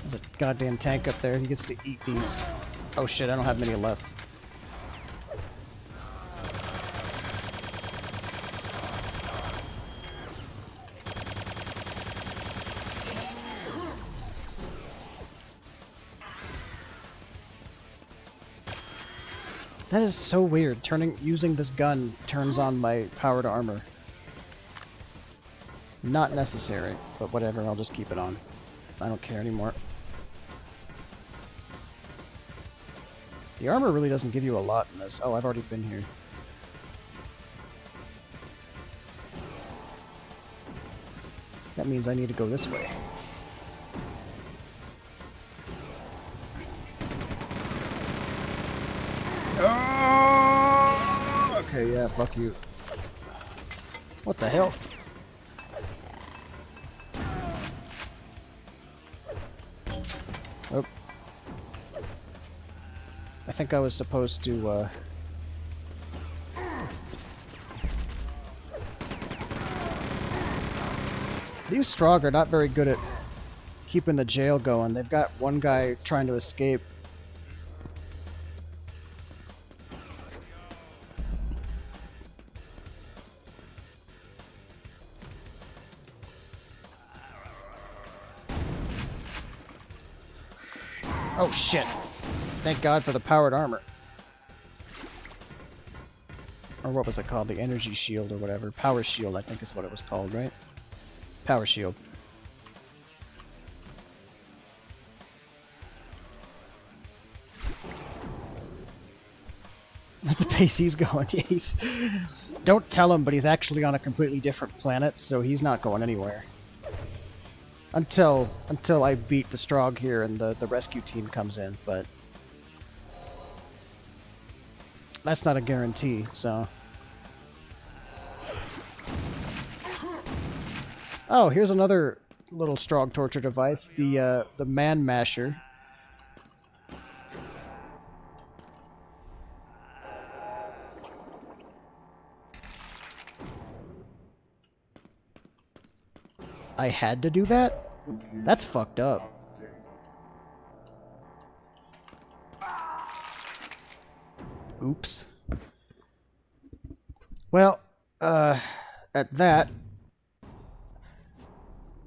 There's a goddamn tank up there. He gets to eat these. Oh shit, I don't have many left. That is so weird. Using this gun turns on my powered armor. Not necessary, but whatever, I'll just keep it on. I don't care anymore. The armor really doesn't give you a lot in this. Oh, I've already been here. That means I need to go this way. Oh! Okay, yeah, fuck you. What the hell? Oh. I think I was supposed to, These Strogg are not very good at keeping the jail going. They've got one guy trying to escape. Oh shit. Thank God for the powered armor. Or what was it called? The energy shield or whatever. Power shield, I think is what it was called, right? Power shield. At the pace he's going, he's... Don't tell him, but he's actually on a completely different planet, so he's not going anywhere. Until I beat the Strogg here and the rescue team comes in, but... That's not a guarantee, so... Oh, here's another little Strogg torture device, the Man Masher. I had to do that? That's fucked up. Oops. Well, at that,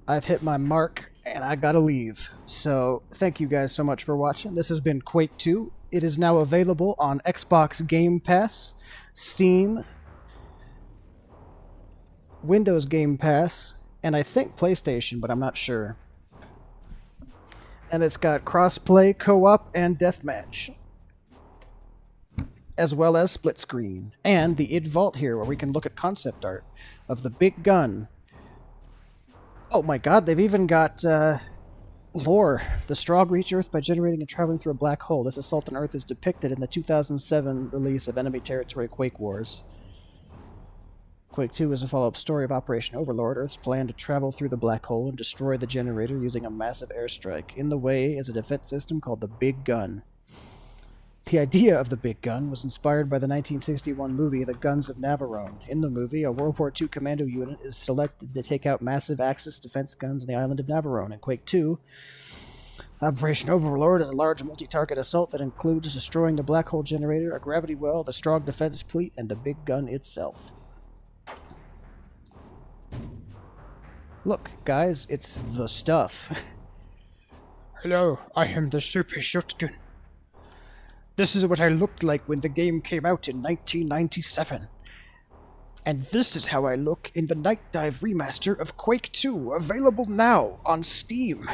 I've hit my mark, and I gotta leave. So, thank you guys so much for watching. This has been Quake 2. It is now available on Xbox Game Pass, Steam, Windows Game Pass, and I think PlayStation, but I'm not sure. And it's got crossplay, co-op, and deathmatch, as well as split screen. And the id Vault here, where we can look at concept art of the big gun. Oh my god, they've even got lore. The Strog reach Earth by generating and traveling through a black hole. This assault on Earth is depicted in the 2007 release of Enemy Territory Quake Wars. Quake 2 is a follow-up story of Operation Overlord, Earth's plan to travel through the black hole and destroy the generator using a massive airstrike. In the way is a defense system called the Big Gun. The idea of the Big Gun was inspired by the 1961 movie The Guns of Navarone. In the movie, a World War II commando unit is selected to take out massive Axis defense guns on the island of Navarone. In Quake 2, Operation Overlord is a large multi-target assault that includes destroying the black hole generator, a gravity well, the Strog defense fleet, and the Big Gun itself. Look, guys, it's the stuff. Hello, I am the Super Shotgun. This is what I looked like when the game came out in 1997. And this is how I look in the Nightdive remaster of Quake 2, available now on Steam.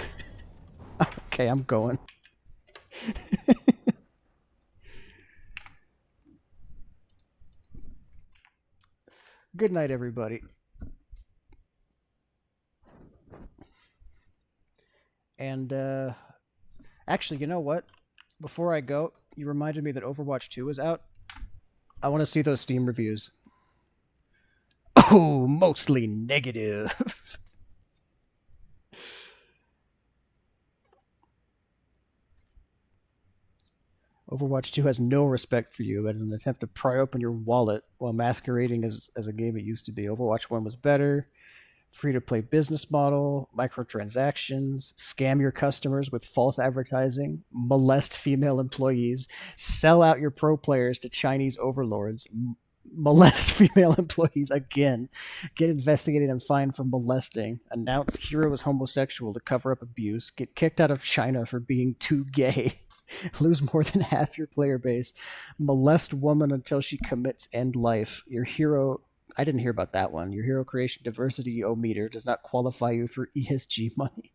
Okay, I'm going. Good night, everybody. And, actually, you know what? Before I go, you reminded me that Overwatch 2 is out. I want to see those Steam reviews. Oh, mostly negative. Overwatch 2 has no respect for you as an attempt to pry open your wallet while masquerading as a game it used to be. Overwatch 1 was better. Free-to-play business model, microtransactions, scam your customers with false advertising, molest female employees, sell out your pro players to Chinese overlords, molest female employees again, get investigated and fined for molesting, announce hero is homosexual to cover up abuse, get kicked out of China for being too gay, lose more than half your player base, molest woman until she commits end life, your hero... I didn't hear about that one. Your hero creation diversity O-meter does not qualify you for ESG money.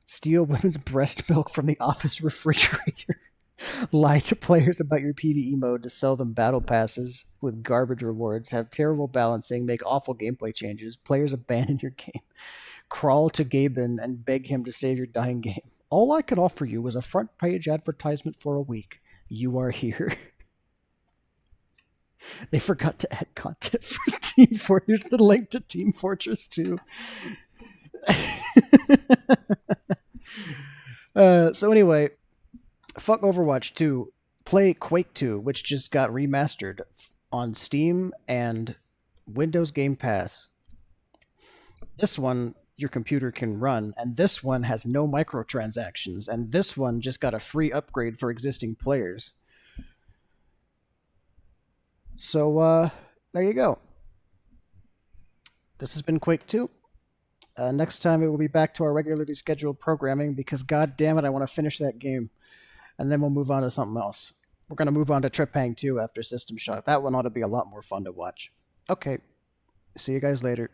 Steal women's breast milk from the office refrigerator. Lie to players about your PvE mode to sell them battle passes with garbage rewards. Have terrible balancing. Make awful gameplay changes. Players abandon your game. Crawl to Gaben and beg him to save your dying game. All I could offer you was a front page advertisement for a week. You are here. They forgot to add content for Team Fortress. Here's the link to Team Fortress 2. So anyway, fuck Overwatch 2. Play Quake 2, which just got remastered on Steam and Windows Game Pass. This one your computer can run, and this one has no microtransactions, and this one just got a free upgrade for existing players. So, there you go. This has been Quake 2. Next time it will be back to our regularly scheduled programming because, god damn it, I want to finish that game. And then we'll move on to something else. We're going to move on to Trepang 2 after System Shock. That one ought to be a lot more fun to watch. Okay. See you guys later.